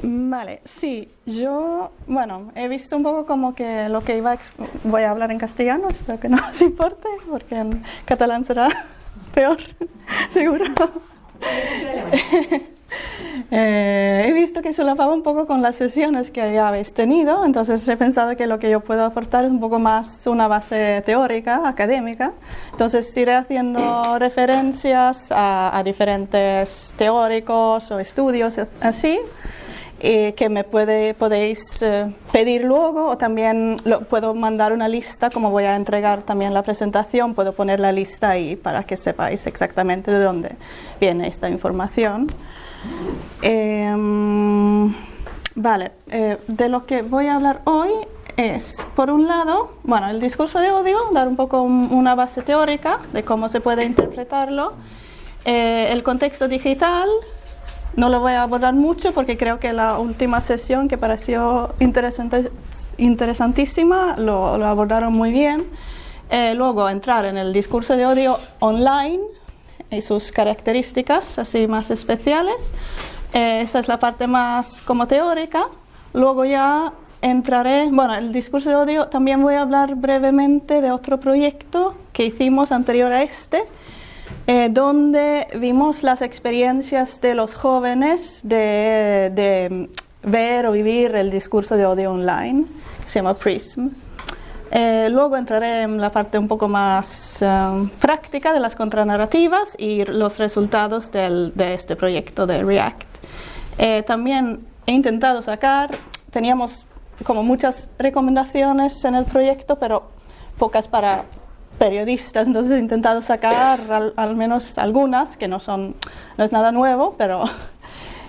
Vale, sí, yo, bueno, he visto un poco como que lo que voy a hablar en castellano, espero que no os importe, porque en catalán será peor, seguro. He visto que solapaba un poco con las sesiones que ya habéis tenido, entonces he pensado que lo que yo puedo aportar es un poco más una base teórica, académica. Entonces iré haciendo referencias a diferentes teóricos o estudios así, que me podéis pedir luego, o también puedo mandar una lista, como voy a entregar también la presentación, puedo poner la lista ahí para que sepáis exactamente de dónde viene esta información. Vale, de lo que voy a hablar hoy es, por un lado, bueno, el discurso de odio, dar un poco una base teórica de cómo se puede interpretarlo, el contexto digital. No lo voy a abordar mucho porque creo que la última sesión, que pareció interesantísima, lo abordaron muy bien. Luego entrar en el discurso de odio online y sus características así más especiales. Esa es la parte más como teórica. Luego ya entraré, bueno, el discurso de odio también voy a hablar brevemente de otro proyecto que hicimos anterior a este, donde vimos las experiencias de los jóvenes de ver o vivir el discurso de odio online, que se llama PRISM. Luego entraré en la parte un poco más práctica de las contranarrativas y los resultados de este proyecto de React. También he intentado teníamos como muchas recomendaciones en el proyecto, pero pocas para periodistas, entonces he intentado sacar al menos algunas, que no es nada nuevo, pero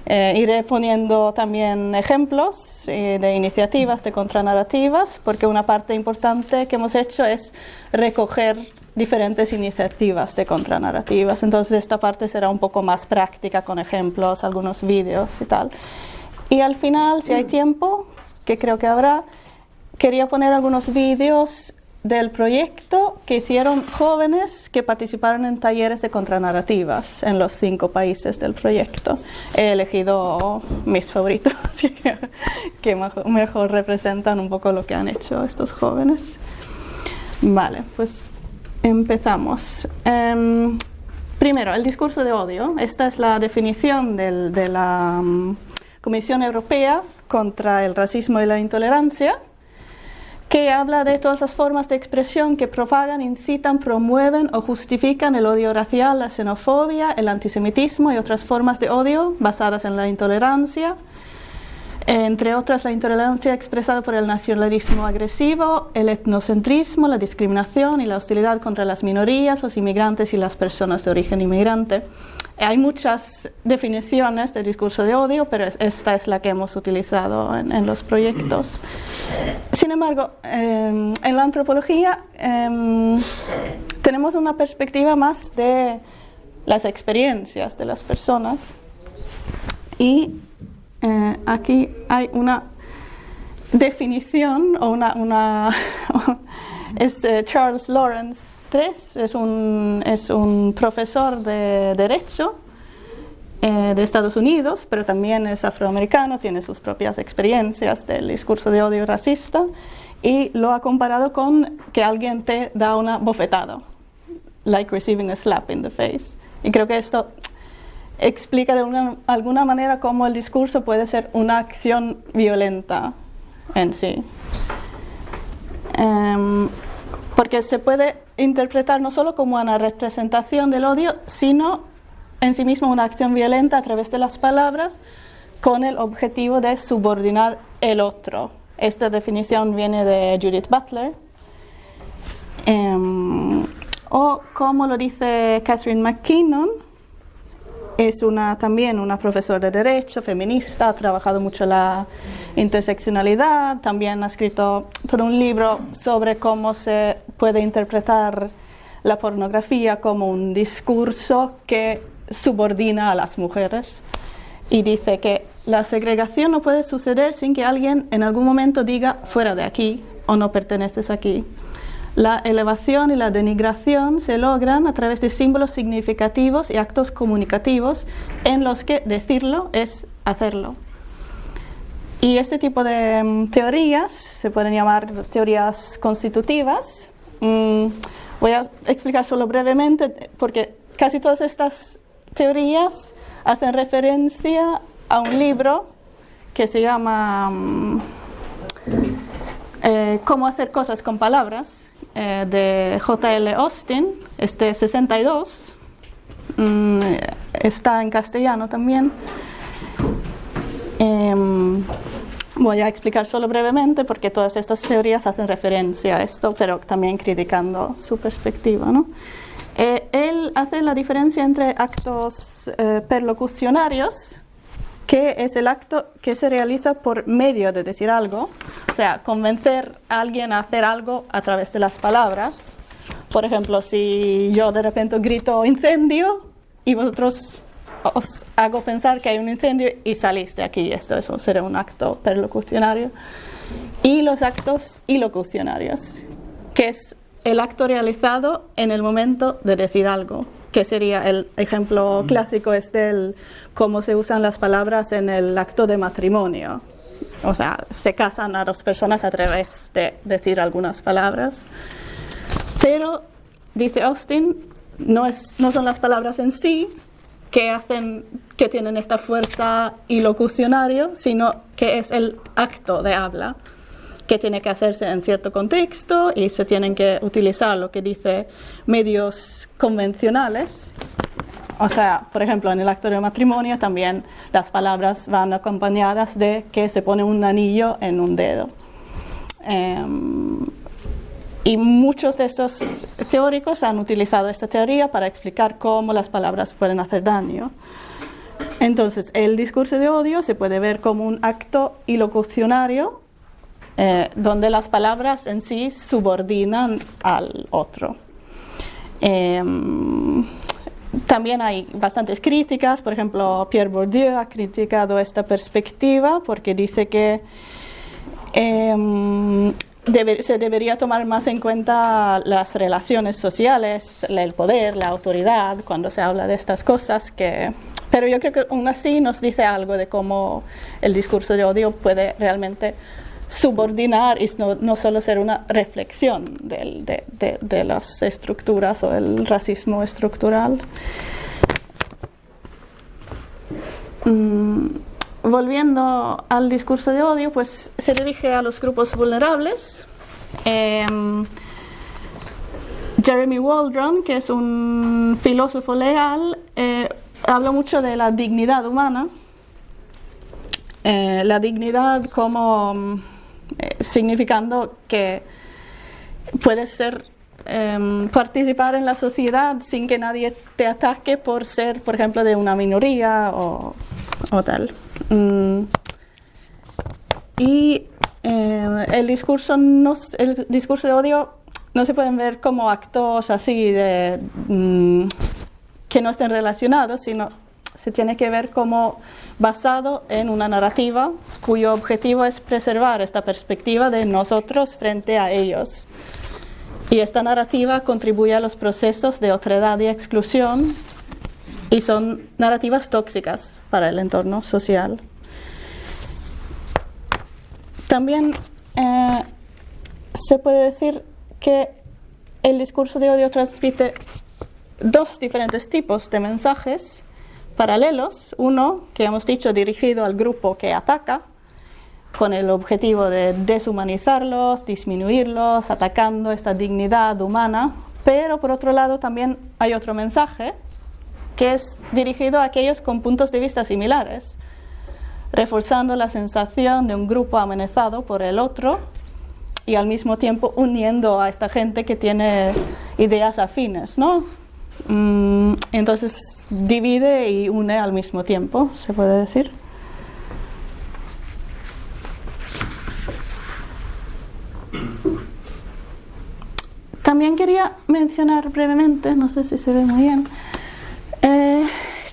iré poniendo también ejemplos de iniciativas, de contranarrativas, porque una parte importante que hemos hecho es recoger diferentes iniciativas de contranarrativas. Entonces esta parte será un poco más práctica, con ejemplos, algunos vídeos y tal. Y al final, si hay tiempo, que creo que habrá, quería poner algunos vídeos del proyecto que hicieron jóvenes que participaron en talleres de contranarrativas en los 5 países del proyecto. He elegido mis favoritos, que mejor representan un poco lo que han hecho estos jóvenes. Vale, pues empezamos. Primero, el discurso de odio. Esta es la definición de la Comisión Europea contra el Racismo y la Intolerancia, que habla de todas las formas de expresión que propagan, incitan, promueven o justifican el odio racial, la xenofobia, el antisemitismo y otras formas de odio basadas en la intolerancia. Entre otras, la intolerancia expresada por el nacionalismo agresivo, el etnocentrismo, la discriminación y la hostilidad contra las minorías, los inmigrantes y las personas de origen inmigrante. Hay muchas definiciones del discurso de odio, pero esta es la que hemos utilizado en los proyectos. Sin embargo, en la antropología tenemos una perspectiva más de las experiencias de las personas, y aquí hay una definición, o es Charles Lawrence III, es un profesor de Derecho de Estados Unidos, pero también es afroamericano, tiene sus propias experiencias del discurso de odio racista, y lo ha comparado con que alguien te da una bofetada, like receiving a slap in the face. Y creo que esto explica de alguna manera cómo el discurso puede ser una acción violenta en sí. Porque se puede interpretar no solo como una representación del odio, sino en sí mismo una acción violenta a través de las palabras, con el objetivo de subordinar el otro. Esta definición viene de Judith Butler. O como lo dice Catherine McKinnon, es también una profesora de Derecho, feminista, ha trabajado mucho la interseccionalidad, también ha escrito todo un libro sobre cómo se puede interpretar la pornografía como un discurso que subordina a las mujeres. Y dice que la segregación no puede suceder sin que alguien en algún momento diga fuera de aquí o no perteneces aquí. La elevación y la denigración se logran a través de símbolos significativos y actos comunicativos en los que decirlo es hacerlo. Y este tipo de teorías se pueden llamar teorías constitutivas. Voy a explicar solo brevemente, porque casi todas estas teorías hacen referencia a un libro que se llama Cómo hacer cosas con palabras, de J.L. Austin, 62, está en castellano también. Voy a explicar solo brevemente porque todas estas teorías hacen referencia a esto, pero también criticando su perspectiva, ¿no? Él hace la diferencia entre actos perlocucionarios, que es el acto que se realiza por medio de decir algo, o sea, convencer a alguien a hacer algo a través de las palabras. Por ejemplo, si yo de repente grito incendio y vosotros os hago pensar que hay un incendio y salís de aquí, eso será un acto perlocucionario. Y los actos ilocucionarios, que es el acto realizado en el momento de decir algo, que sería el ejemplo clásico es del cómo se usan las palabras en el acto de matrimonio. O sea, se casan a dos personas a través de decir algunas palabras. Pero, dice Austin, no son las palabras en sí que tienen esta fuerza ilocucionaria, sino que es el acto de habla que tiene que hacerse en cierto contexto y se tienen que utilizar lo que dice medios convencionales. O sea, por ejemplo, en el acto de matrimonio también las palabras van acompañadas de que se pone un anillo en un dedo. Y muchos de estos teóricos han utilizado esta teoría para explicar cómo las palabras pueden hacer daño. Entonces, el discurso de odio se puede ver como un acto ilocucionario donde las palabras en sí subordinan al otro. También hay bastantes críticas. Por ejemplo, Pierre Bourdieu ha criticado esta perspectiva porque dice que se debería tomar más en cuenta las relaciones sociales, el poder, la autoridad, cuando se habla de estas cosas. Pero yo creo que aún así nos dice algo de cómo el discurso de odio puede realmente subordinar y no solo ser una reflexión de las estructuras o el racismo estructural. Volviendo al discurso de odio, pues se dirige a los grupos vulnerables. Jeremy Waldron, que es un filósofo legal, habla mucho de la dignidad humana. La dignidad como significando que puedes participar en la sociedad sin que nadie te ataque por ser, por ejemplo, de una minoría o tal. Y el discurso de odio no se pueden ver como actos así que no estén relacionados, sino se tiene que ver como basado en una narrativa cuyo objetivo es preservar esta perspectiva de nosotros frente a ellos. Y esta narrativa contribuye a los procesos de otredad y exclusión y son narrativas tóxicas para el entorno social. También se puede decir que el discurso de odio transmite dos diferentes tipos de mensajes paralelos. Uno, que hemos dicho, dirigido al grupo que ataca, con el objetivo de deshumanizarlos, disminuirlos, atacando esta dignidad humana. Pero por otro lado también hay otro mensaje que es dirigido a aquellos con puntos de vista similares, reforzando la sensación de un grupo amenazado por el otro y al mismo tiempo uniendo a esta gente que tiene ideas afines, ¿no? Entonces divide y une al mismo tiempo, se puede decir. También quería mencionar brevemente, no sé si se ve muy bien,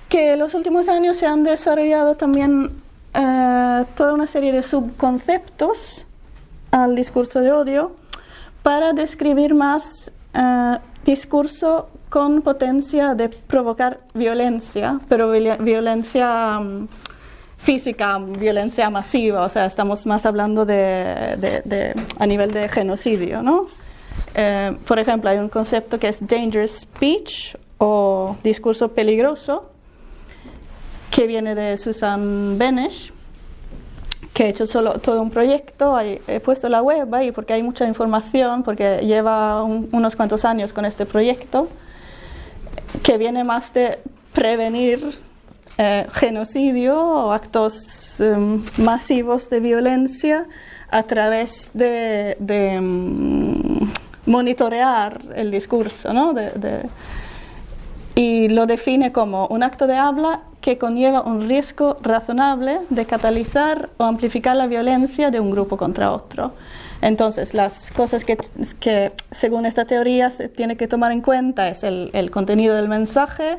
que en los últimos años se han desarrollado también toda una serie de subconceptos al discurso de odio para describir más discurso con potencia de provocar violencia, pero violencia física, violencia masiva, o sea, estamos más hablando a nivel de genocidio, ¿no? Por ejemplo, hay un concepto que es dangerous speech o discurso peligroso, que viene de Susan Benesch, que he hecho todo un proyecto, he puesto la web ahí porque hay mucha información, porque lleva unos cuantos años con este proyecto, que viene más de prevenir genocidio o actos masivos de violencia a través de monitorear el discurso, ¿no? Y lo define como un acto de habla que conlleva un riesgo razonable de catalizar o amplificar la violencia de un grupo contra otro. Entonces, las cosas que según esta teoría se tiene que tomar en cuenta es el contenido del mensaje,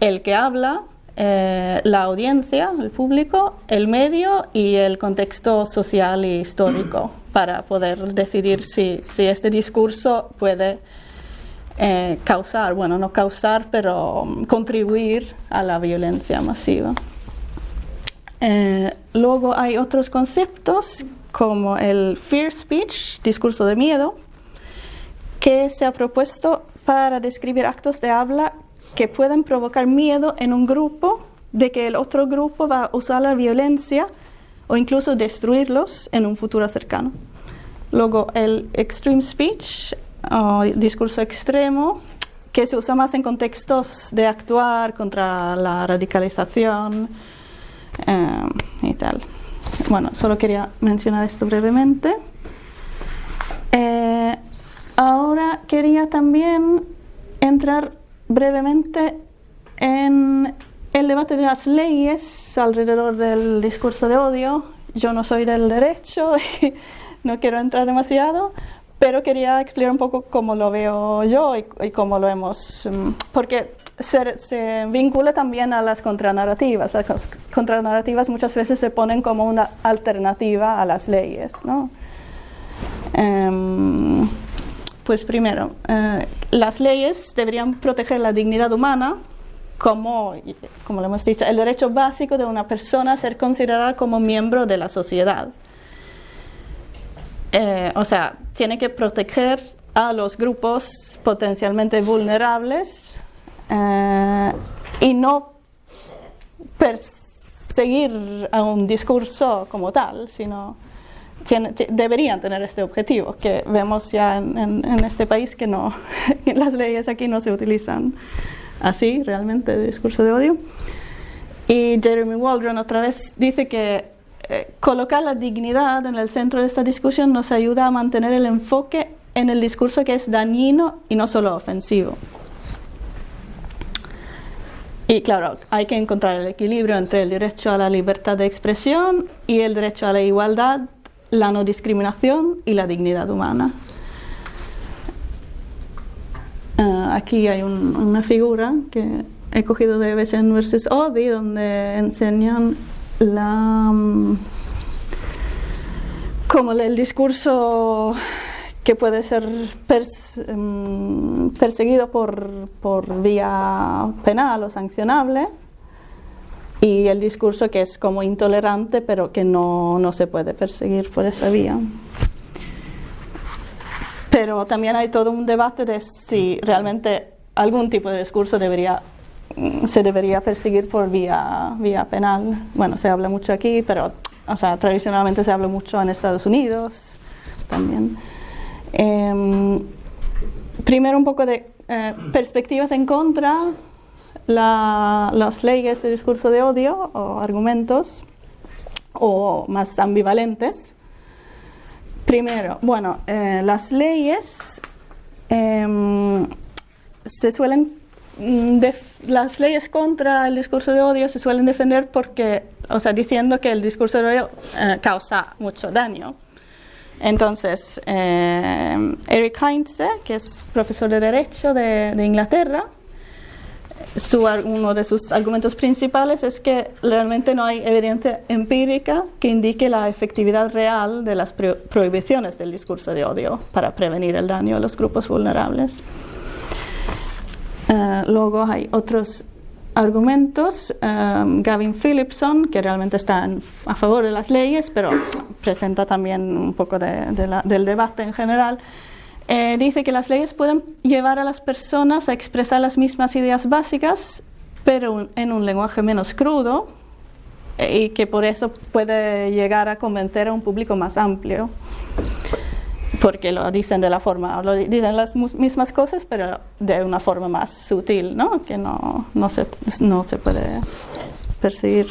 el que habla, la audiencia, el público, el medio y el contexto social y histórico para poder decidir si este discurso puede causar, bueno, no causar, pero contribuir a la violencia masiva. Luego hay otros conceptos como el fear speech, discurso de miedo, que se ha propuesto para describir actos de habla que pueden provocar miedo en un grupo de que el otro grupo va a usar la violencia o incluso destruirlos en un futuro cercano. Luego el extreme speech, discurso extremo, que se usa más en contextos de actuar contra la radicalización y tal. Bueno, solo quería mencionar esto brevemente. Ahora quería también entrar brevemente en el debate de las leyes alrededor del discurso de odio. Yo no soy del derecho y no quiero entrar demasiado, pero quería explicar un poco cómo lo veo yo y cómo lo hemos... porque se vincula también a las contranarrativas. Las contranarrativas muchas veces se ponen como una alternativa a las leyes, ¿no? Pues primero, las leyes deberían proteger la dignidad humana como lo hemos dicho, el derecho básico de una persona a ser considerada como miembro de la sociedad. O sea, tiene que proteger a los grupos potencialmente vulnerables y no perseguir a un discurso como tal, sino deberían tener este objetivo, que vemos ya en este país que no, las leyes aquí no se utilizan así realmente, el discurso de odio. Y Jeremy Waldron otra vez dice que colocar la dignidad en el centro de esta discusión nos ayuda a mantener el enfoque en el discurso que es dañino y no solo ofensivo. Y claro, hay que encontrar el equilibrio entre el derecho a la libertad de expresión y el derecho a la igualdad, la no discriminación y la dignidad humana. Aquí hay una figura que he cogido de BCN vs. Odi, donde enseñan como el discurso que puede ser perseguido por vía penal o sancionable, y el discurso que es como intolerante pero que no se puede perseguir por esa vía. Pero también hay todo un debate de si realmente algún tipo de discurso se debería perseguir por vía penal. Bueno, se habla mucho aquí, pero tradicionalmente se habla mucho en Estados Unidos también. Primero un poco de perspectivas en contra las leyes de discurso de odio o argumentos o más ambivalentes. Primero, bueno, las leyes las leyes contra el discurso de odio se suelen defender diciendo que el discurso de odio causa mucho daño. Entonces, Eric Heinze, que es profesor de Derecho de Inglaterra, uno de sus argumentos principales es que realmente no hay evidencia empírica que indique la efectividad real de las prohibiciones del discurso de odio para prevenir el daño a los grupos vulnerables. Luego hay otros argumentos. Gavin Phillipson, que realmente está a favor de las leyes, pero presenta también un poco del debate en general, dice que las leyes pueden llevar a las personas a expresar las mismas ideas básicas, pero en un lenguaje menos crudo, y que por eso puede llegar a convencer a un público más amplio, porque lo dicen dicen las mismas cosas, pero de una forma más sutil, ¿no? Que no se puede percibir.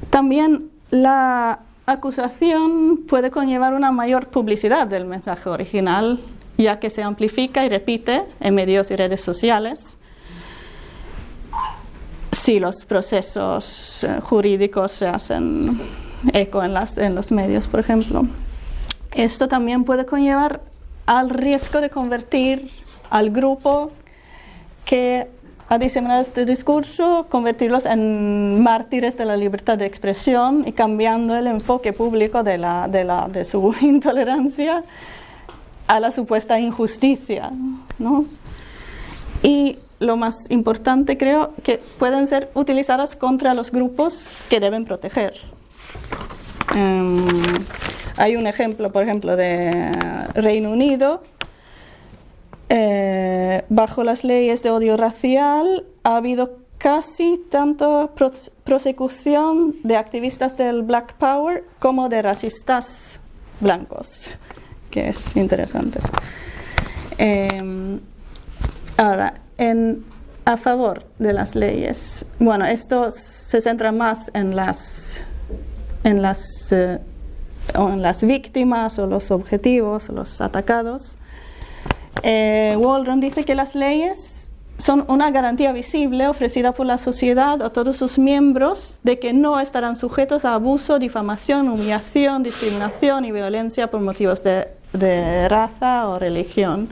También la acusación puede conllevar una mayor publicidad del mensaje original, ya que se amplifica y repite en medios y redes sociales. Si los procesos jurídicos se hacen eco en los medios, por ejemplo. Esto también puede conllevar al riesgo de convertir al grupo que ha diseminado este discurso, convertirlos en mártires de la libertad de expresión y cambiando el enfoque público de su intolerancia a la supuesta injusticia, ¿no? Y lo más importante, creo, que pueden ser utilizadas contra los grupos que deben proteger. Hay un ejemplo, por ejemplo, de Reino Unido. Bajo las leyes de odio racial ha habido casi tanto persecución de activistas del Black Power como de racistas blancos, que es interesante. Ahora, a favor de las leyes, bueno, esto se centra más en las víctimas o los objetivos o los atacados. Waldron dice que las leyes son una garantía visible ofrecida por la sociedad a todos sus miembros de que no estarán sujetos a abuso, difamación, humillación, discriminación y violencia por motivos de raza o religión.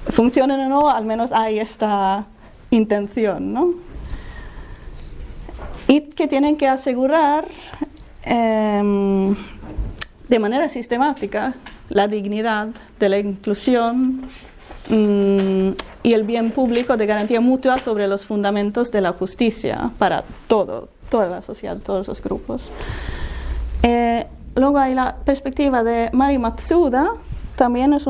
Funcionen o no, al menos hay esta intención, ¿no? Y que tienen que asegurar de manera sistemática la dignidad de la inclusión y el bien público de garantía mutua sobre los fundamentos de la justicia para toda la sociedad, todos los grupos. Luego hay la perspectiva de Mari Matsuda, también es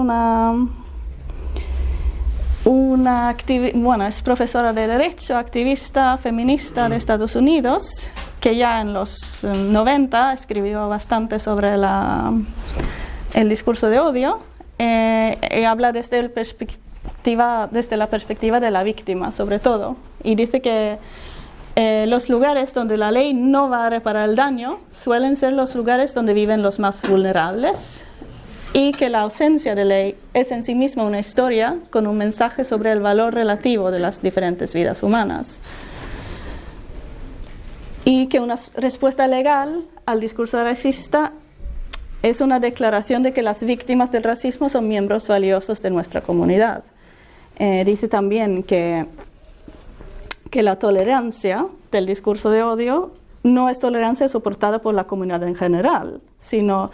es profesora de Derecho, activista feminista de Estados Unidos, que ya en los 90 escribió bastante sobre el discurso de odio, y habla desde la perspectiva de la víctima, sobre todo, y dice que los lugares donde la ley no va a reparar el daño suelen ser los lugares donde viven los más vulnerables, y que la ausencia de ley es en sí misma una historia con un mensaje sobre el valor relativo de las diferentes vidas humanas. Y que una respuesta legal al discurso racista es una declaración de que las víctimas del racismo son miembros valiosos de nuestra comunidad. Dice también que la tolerancia del discurso de odio no es tolerancia soportada por la comunidad en general, sino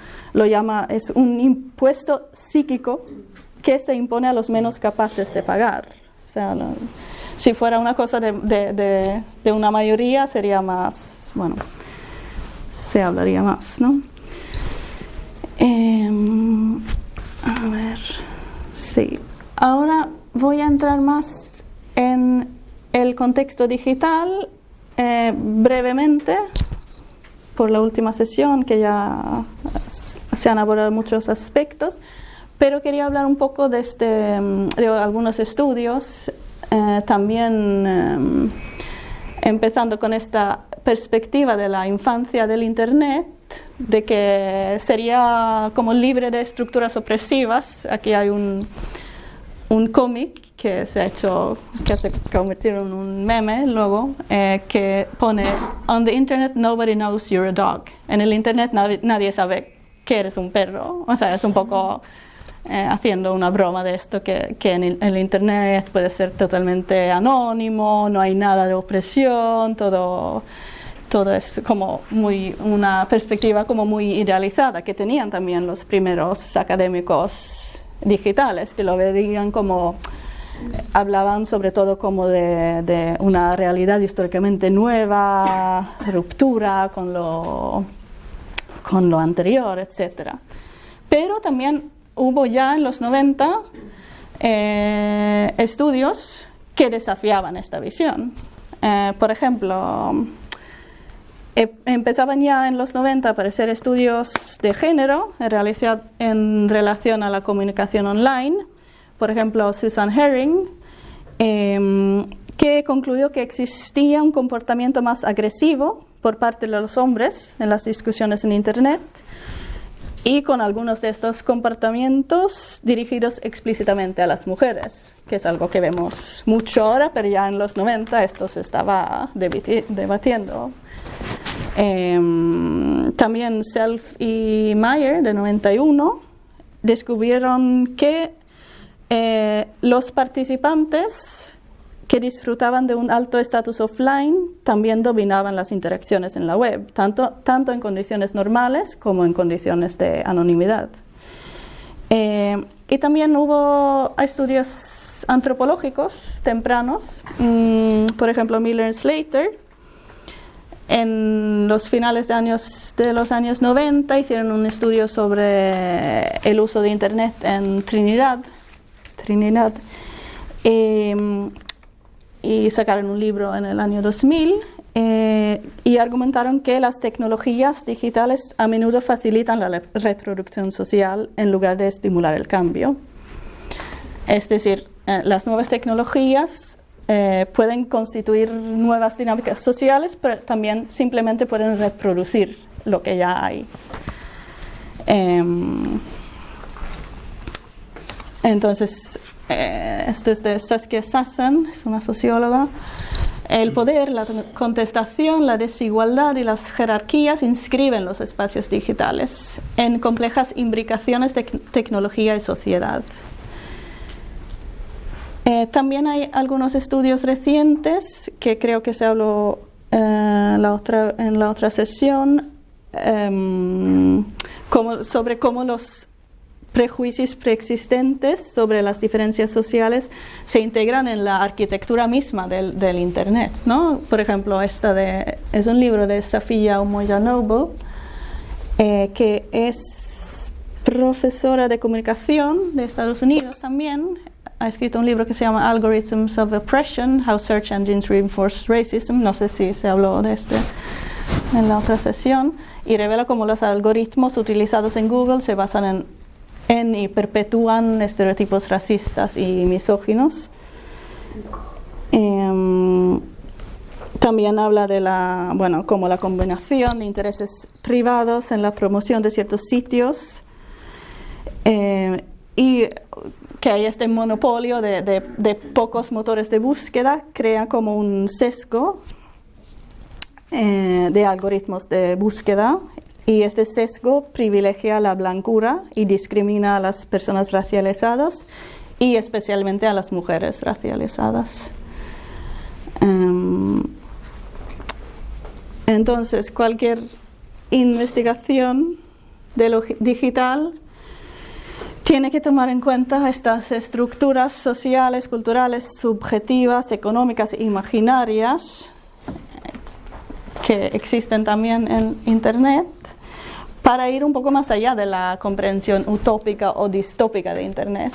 es un impuesto psíquico que se impone a los menos capaces de pagar. O sea, si fuera una cosa de una mayoría, sería más, se hablaría más, ¿no? A ver, sí. Ahora voy a entrar más en el contexto digital, brevemente, por la última sesión, que ya se han abordado muchos aspectos, pero quería hablar un poco de algunos estudios, también empezando con esta perspectiva de la infancia del Internet, de que sería como libre de estructuras opresivas. Aquí hay un cómic que se ha convertido en un meme luego, que pone: "On the internet nobody knows you're a dog". En el internet nadie sabe que eres un perro. O sea, es un poco haciendo una broma de esto, que en el internet puede ser totalmente anónimo, no hay nada de opresión, todo es como una perspectiva como muy idealizada, que tenían también los primeros académicos digitales, que lo verían como hablaban sobre todo como de una realidad históricamente nueva, ruptura con lo anterior, etc. Pero también hubo ya en los 90 estudios que desafiaban esta visión. Por ejemplo, empezaban ya en los 90 a aparecer estudios de género en relación a la comunicación online. Por ejemplo, Susan Herring, que concluyó que existía un comportamiento más agresivo por parte de los hombres en las discusiones en Internet, y con algunos de estos comportamientos dirigidos explícitamente a las mujeres, que es algo que vemos mucho ahora, pero ya en los 90 esto se estaba debatiendo. También Self y Meyer, de 91, descubrieron que los participantes que disfrutaban de un alto estatus offline también dominaban las interacciones en la web, tanto en condiciones normales como en condiciones de anonimidad. Y también hubo estudios antropológicos tempranos, por ejemplo Miller Slater, en los finales de los años 90 hicieron un estudio sobre el uso de Internet en Trinidad. Y sacaron un libro en el año 2000 y argumentaron que las tecnologías digitales a menudo facilitan la reproducción social en lugar de estimular el cambio. Es decir, las nuevas tecnologías pueden constituir nuevas dinámicas sociales, pero también simplemente pueden reproducir lo que ya hay. Entonces, esto es de Saskia Sassen, es una socióloga. El poder, la contestación, la desigualdad y las jerarquías inscriben los espacios digitales en complejas imbricaciones de tecnología y sociedad. También hay algunos estudios recientes que creo que se habló en la otra sesión sobre cómo los prejuicios preexistentes sobre las diferencias sociales se integran en la arquitectura misma del Internet, ¿no? Por ejemplo, es un libro de Safiya Omoyanobu, que es profesora de comunicación de Estados Unidos también. Ha escrito un libro que se llama Algorithms of Oppression, How Search Engines Reinforce Racism. No sé si se habló de en la otra sesión. Y revela cómo los algoritmos utilizados en Google se basan y perpetúan estereotipos racistas y misóginos. También habla de como la combinación de intereses privados en la promoción de ciertos sitios y que hay este monopolio de pocos motores de búsqueda, crea como un sesgo de algoritmos de búsqueda. Y este sesgo privilegia la blancura y discrimina a las personas racializadas y especialmente a las mujeres racializadas. Entonces, cualquier investigación de lo digital tiene que tomar en cuenta estas estructuras sociales, culturales, subjetivas, económicas e imaginarias que existen también en Internet, para ir un poco más allá de la comprensión utópica o distópica de Internet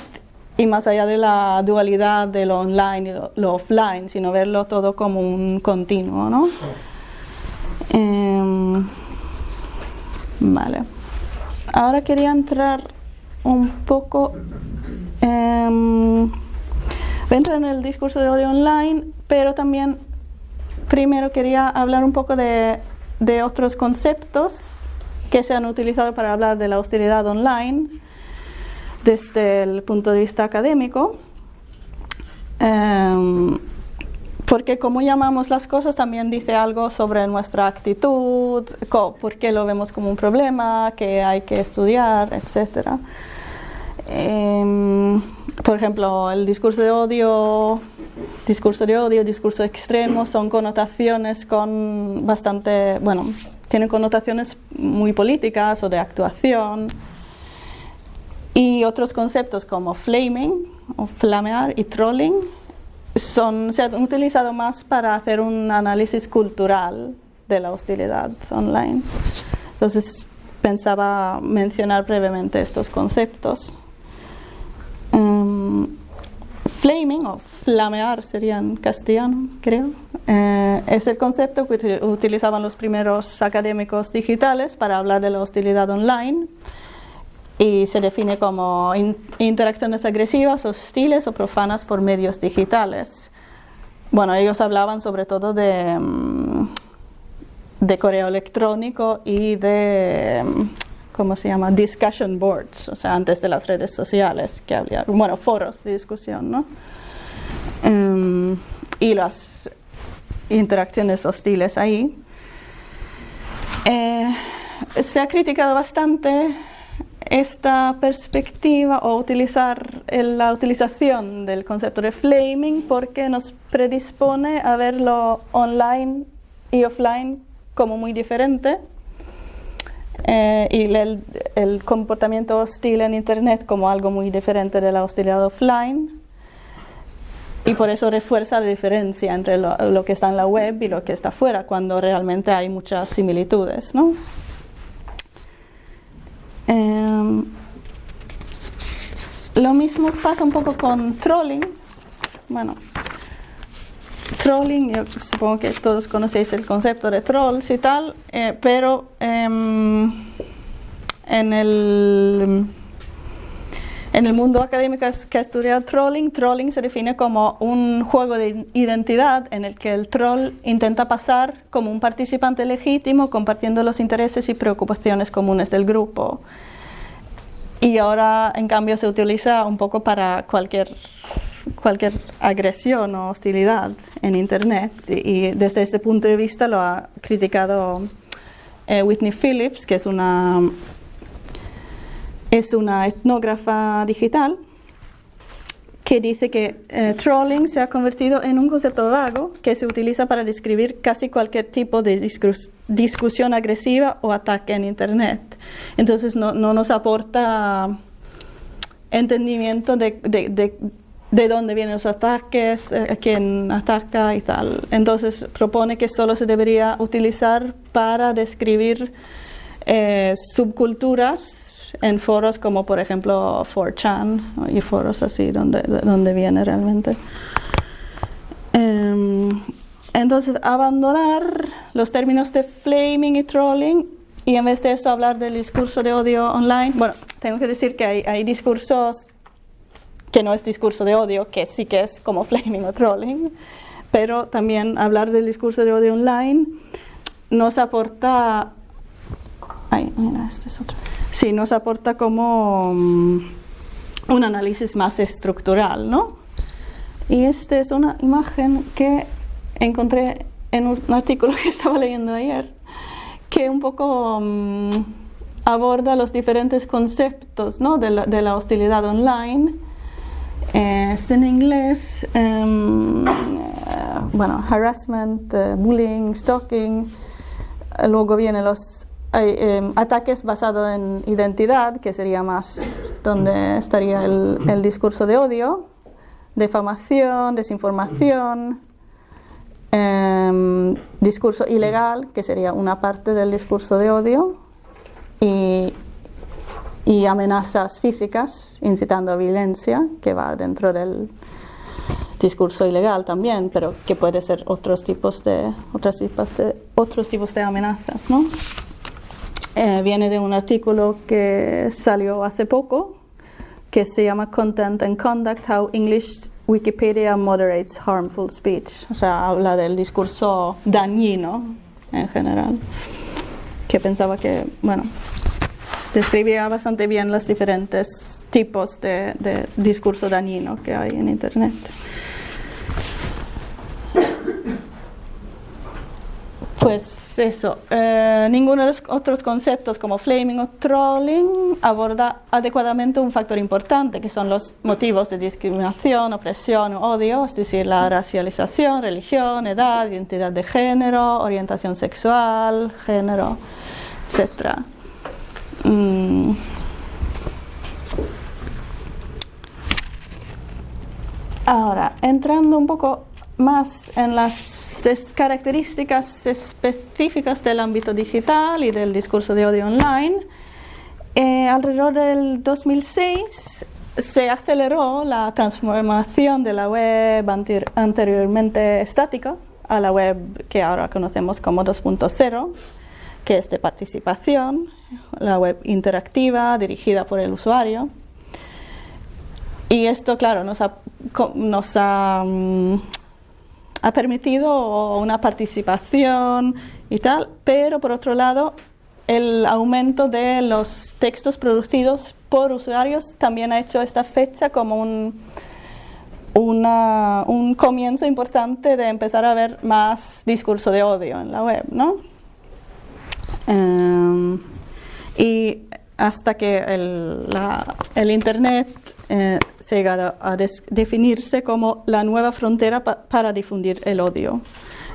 y más allá de la dualidad de lo online y lo offline, sino verlo todo como un continuo, ¿no? Vale. Ahora quería entrar un poco... voy a entrar en el discurso de odio online, pero también primero quería hablar un poco de otros conceptos que se han utilizado para hablar de la hostilidad online desde el punto de vista académico, porque cómo llamamos las cosas también dice algo sobre nuestra actitud, por qué lo vemos como un problema, que hay que estudiar, etc. Por ejemplo, el discurso de odio, discurso extremo, son connotaciones tienen connotaciones muy políticas o de actuación. Y otros conceptos como flaming, o flamear y trolling se han utilizado más para hacer un análisis cultural de la hostilidad online. Entonces pensaba mencionar brevemente estos conceptos. Flaming o flamear sería en castellano, creo. Es el concepto que utilizaban los primeros académicos digitales para hablar de la hostilidad online y se define como interacciones agresivas, hostiles o profanas por medios digitales. Bueno, ellos hablaban sobre todo de correo electrónico y de ¿cómo se llama? Discussion boards, o sea, antes de las redes sociales, que había, bueno, foros de discusión, ¿no? Y las interacciones hostiles ahí. Se ha criticado bastante esta perspectiva o la utilización del concepto de flaming porque nos predispone a verlo online y offline como muy diferente. Y el comportamiento hostil en Internet como algo muy diferente de la hostilidad offline, y por eso refuerza la diferencia entre lo que está en la web y lo que está fuera, cuando realmente hay muchas similitudes, ¿no? Lo mismo pasa un poco con trolling. Bueno, trolling, yo supongo que todos conocéis el concepto de trolls y tal, pero en el mundo académico que ha estudiado trolling se define como un juego de identidad en el que el troll intenta pasar como un participante legítimo compartiendo los intereses y preocupaciones comunes del grupo. Y ahora, en cambio, se utiliza un poco para cualquier agresión o hostilidad en Internet, y desde ese punto de vista lo ha criticado Whitney Phillips, que es una etnógrafa digital, que dice que trolling se ha convertido en un concepto vago que se utiliza para describir casi cualquier tipo de discusión agresiva o ataque en Internet. Entonces no nos aporta entendimiento de dónde vienen los ataques, a quién ataca y tal. Entonces propone que solo se debería utilizar para describir subculturas en foros como por ejemplo 4chan y foros así donde viene realmente. Entonces abandonar los términos de flaming y trolling y en vez de eso hablar del discurso de odio online. Bueno, tengo que decir que hay discursos que no es discurso de odio, que sí que es como flaming o trolling, pero también hablar del discurso de odio online nos aporta... Ay, mira, este es otro. Sí, nos aporta como un análisis más estructural, ¿no? Y esta es una imagen que encontré en un artículo que estaba leyendo ayer, que un poco aborda los diferentes conceptos, ¿no? de la hostilidad online. Es en inglés, bueno, harassment, bullying, stalking. Luego vienen los ataques basados en identidad, que sería más donde estaría el discurso de odio, difamación, desinformación, discurso ilegal, que sería una parte del discurso de odio, y amenazas físicas, incitando a violencia, que va dentro del discurso ilegal también, pero que puede ser otros tipos de amenazas, ¿no? Viene de un artículo que salió hace poco, que se llama Content and Conduct, How English Wikipedia Moderates Harmful Speech. O sea, habla del discurso dañino en general, que pensaba que, bueno, describía bastante bien los diferentes tipos de discurso dañino que hay en Internet. Pues eso, ninguno de los otros conceptos como flaming o trolling aborda adecuadamente un factor importante, que son los motivos de discriminación, opresión o odio, es decir, la racialización, religión, edad, identidad de género, orientación sexual, género, etc. Ahora, entrando un poco más en las características específicas del ámbito digital y del discurso de odio online, alrededor del 2006 se aceleró la transformación de la web anteriormente estática a la web que ahora conocemos como 2.0, que es de participación, la web interactiva dirigida por el usuario. Y esto, claro, nos ha permitido una participación y tal, pero por otro lado, el aumento de los textos producidos por usuarios también ha hecho esta fecha como un comienzo importante de empezar a ver más discurso de odio en la web, ¿no? Y hasta que el Internet se ha llegado a definirse como la nueva frontera para difundir el odio.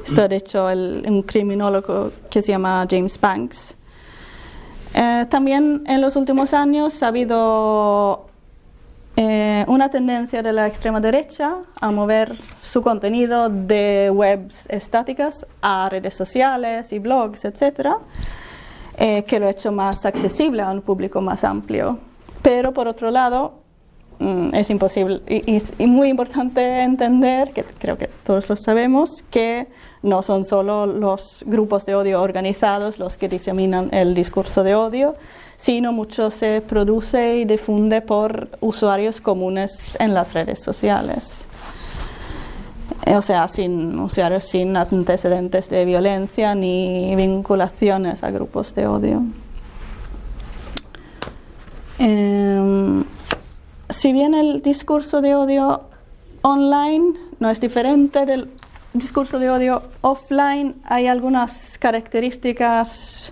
Esto ha dicho un criminólogo que se llama James Banks. También en los últimos años ha habido una tendencia de la extrema derecha a mover su contenido de webs estáticas a redes sociales y blogs, etcétera, que lo ha hecho más accesible a un público más amplio. Pero por otro lado, es imposible y muy importante entender, que creo que todos lo sabemos, que no son solo los grupos de odio organizados los que diseminan el discurso de odio, sino mucho se produce y difunde por usuarios comunes en las redes sociales. O sea, usuarios sin antecedentes de violencia ni vinculaciones a grupos de odio. Si bien el discurso de odio online no es diferente del discurso de odio offline, hay algunas características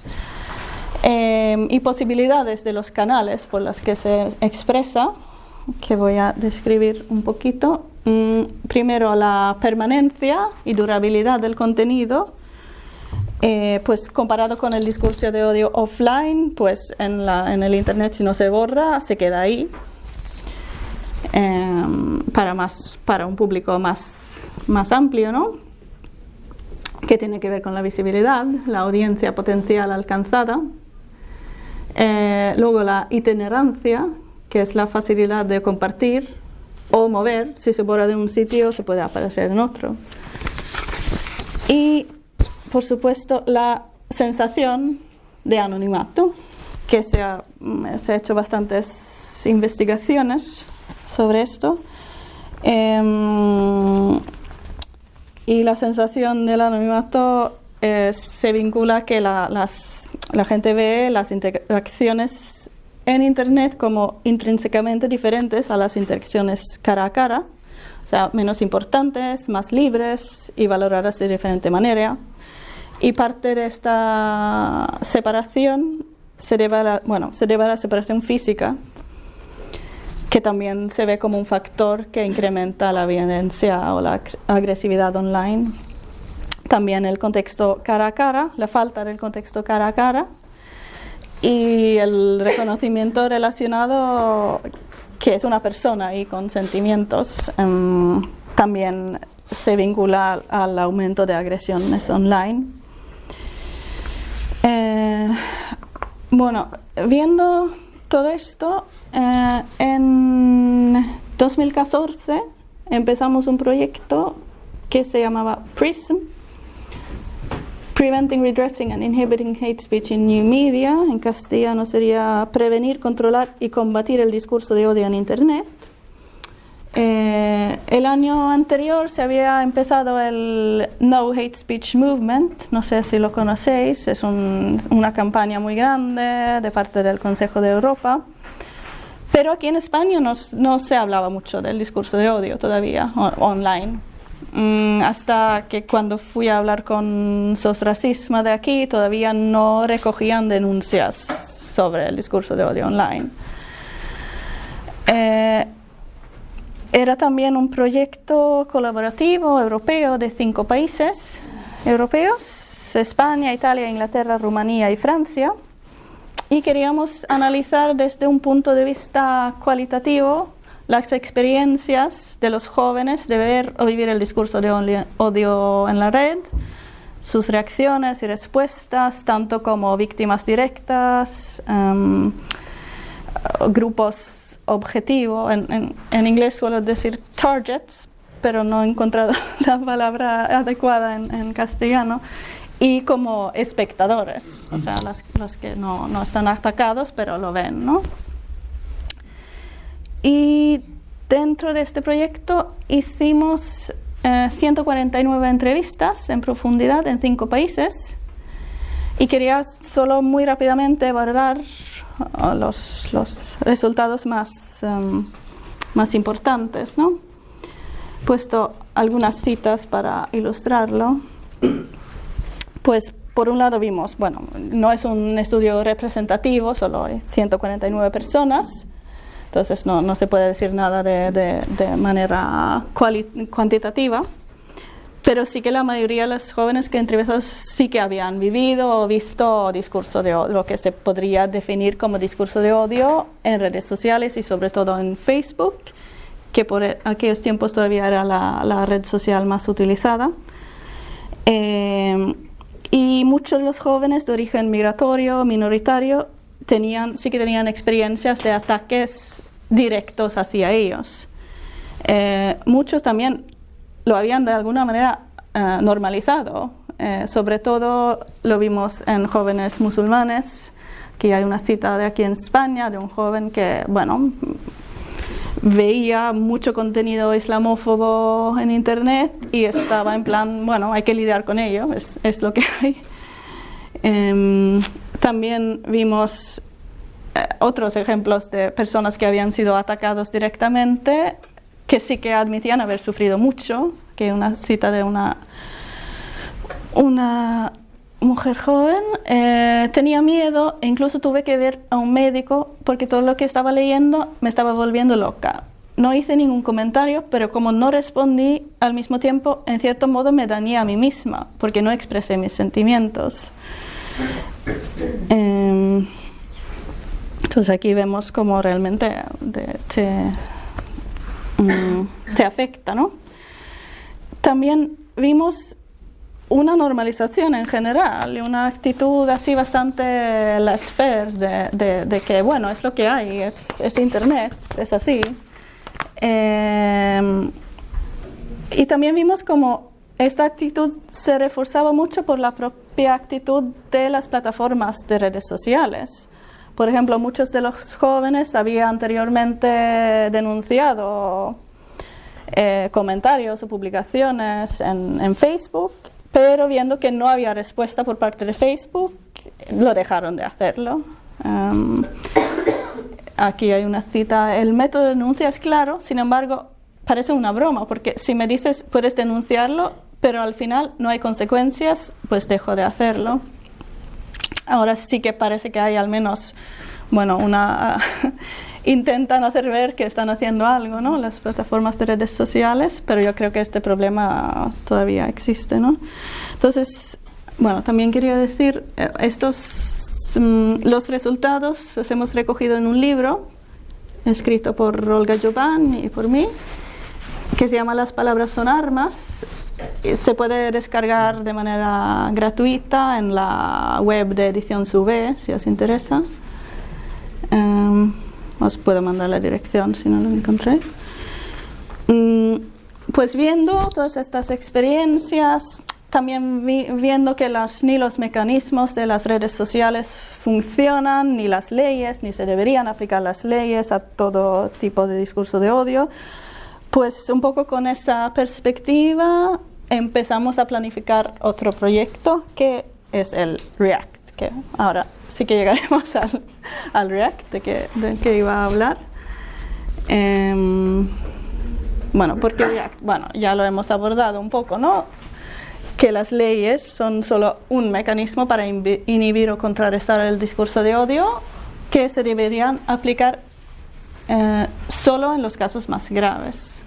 y posibilidades de los canales por las que se expresa, que voy a describir un poquito. Primero, la permanencia y durabilidad del contenido. Pues comparado con el discurso de odio offline, pues en el Internet, si no se borra, se queda ahí. Para un público más amplio, ¿no? Que tiene que ver con la visibilidad, la audiencia potencial alcanzada. Luego la itinerancia, que es la facilidad de compartir o mover. Si se borra de un sitio, se puede aparecer en otro. Y, por supuesto, la sensación de anonimato, que se ha hecho bastantes investigaciones sobre esto. Y la sensación del anonimato se vincula a que la gente ve las interacciones en Internet como intrínsecamente diferentes a las interacciones cara a cara, o sea, menos importantes, más libres y valoradas de diferente manera. Y parte de esta separación se debe a la separación física, que también se ve como un factor que incrementa la violencia o la agresividad online. También el contexto cara a cara, la falta del contexto cara a cara y el reconocimiento relacionado que es una persona y con sentimientos, también se vincula al aumento de agresiones online. Viendo todo esto, en 2014 empezamos un proyecto que se llamaba PRISM, Preventing, Redressing and Inhibiting Hate Speech in New Media. En castellano sería Prevenir, Controlar y Combatir el Discurso de Odio en Internet. El año anterior se había empezado el No Hate Speech Movement, no sé si lo conocéis, es una campaña muy grande de parte del Consejo de Europa. Pero aquí en España no se hablaba mucho del discurso de odio todavía, online. Hasta que cuando fui a hablar con SOS Racismo de aquí, todavía no recogían denuncias sobre el discurso de odio online. Era también un proyecto colaborativo europeo de 5 países europeos: España, Italia, Inglaterra, Rumanía y Francia. Y queríamos analizar desde un punto de vista cualitativo las experiencias de los jóvenes de ver o vivir el discurso de odio en la red, sus reacciones y respuestas, tanto como víctimas directas, grupos objetivo. En inglés suelo decir targets, pero no he encontrado la palabra adecuada en castellano, y como espectadores, o sea, los que no están atacados, pero lo ven, ¿no? Y dentro de este proyecto hicimos 149 entrevistas en profundidad en 5 países, y quería solo muy rápidamente abordar los resultados más importantes, ¿no? He puesto algunas citas para ilustrarlo. Pues por un lado vimos, bueno, no es un estudio representativo, solo hay 149 personas, entonces no se puede decir nada de manera cuantitativa, pero sí que la mayoría de los jóvenes que entrevistamos sí que habían vivido o visto discurso de odio, lo que se podría definir como discurso de odio en redes sociales y sobre todo en Facebook, que por aquellos tiempos todavía era la red social más utilizada. Y muchos de los jóvenes de origen migratorio, minoritario, sí que tenían experiencias de ataques directos hacia ellos. Muchos también lo habían de alguna manera normalizado. Sobre todo lo vimos en jóvenes musulmanes, que hay una cita de aquí en España de un joven que, bueno, veía mucho contenido islamófobo en internet y estaba en plan, bueno, hay que lidiar con ello, es lo que hay. También vimos otros ejemplos de personas que habían sido atacados directamente, que sí que admitían haber sufrido mucho, que una cita de una mujer joven, tenía miedo e incluso tuve que ver a un médico porque todo lo que estaba leyendo me estaba volviendo loca. No hice ningún comentario, pero como no respondí, al mismo tiempo, en cierto modo me dañé a mí misma porque no expresé mis sentimientos. Entonces aquí vemos cómo realmente te afecta, ¿no? También vimos una normalización en general y una actitud así bastante laissez-faire de que, bueno, es lo que hay, es internet, es así. Y también vimos como esta actitud se reforzaba mucho por la propia actitud de las plataformas de redes sociales. Por ejemplo, muchos de los jóvenes habían anteriormente denunciado comentarios o publicaciones en Facebook, pero viendo que no había respuesta por parte de Facebook, lo dejaron de hacerlo. Aquí hay una cita: el método de denuncia es claro, sin embargo, parece una broma, porque si me dices puedes denunciarlo, pero al final no hay consecuencias, pues dejo de hacerlo. Ahora sí que parece que hay al menos, bueno, intentan hacer ver que están haciendo algo, ¿no? Las plataformas de redes sociales, pero yo creo que este problema todavía existe, ¿no? Entonces, bueno, también quería decir, los resultados los hemos recogido en un libro escrito por Olga Jovan y por mí, que se llama Las palabras son armas. Se puede descargar de manera gratuita en la web de Edición Sube, si os interesa. Os puedo mandar la dirección si no lo encontréis. Pues viendo todas estas experiencias, también viendo que ni los mecanismos de las redes sociales funcionan, ni las leyes, ni se deberían aplicar las leyes a todo tipo de discurso de odio, pues un poco con esa perspectiva empezamos a planificar otro proyecto que es el React, que ahora sí que llegaremos al React del que iba a hablar. Bueno, porque React, bueno, ya lo hemos abordado un poco, ¿no? Que las leyes son solo un mecanismo para inhibir o contrarrestar el discurso de odio, que se deberían aplicar solo en los casos más graves.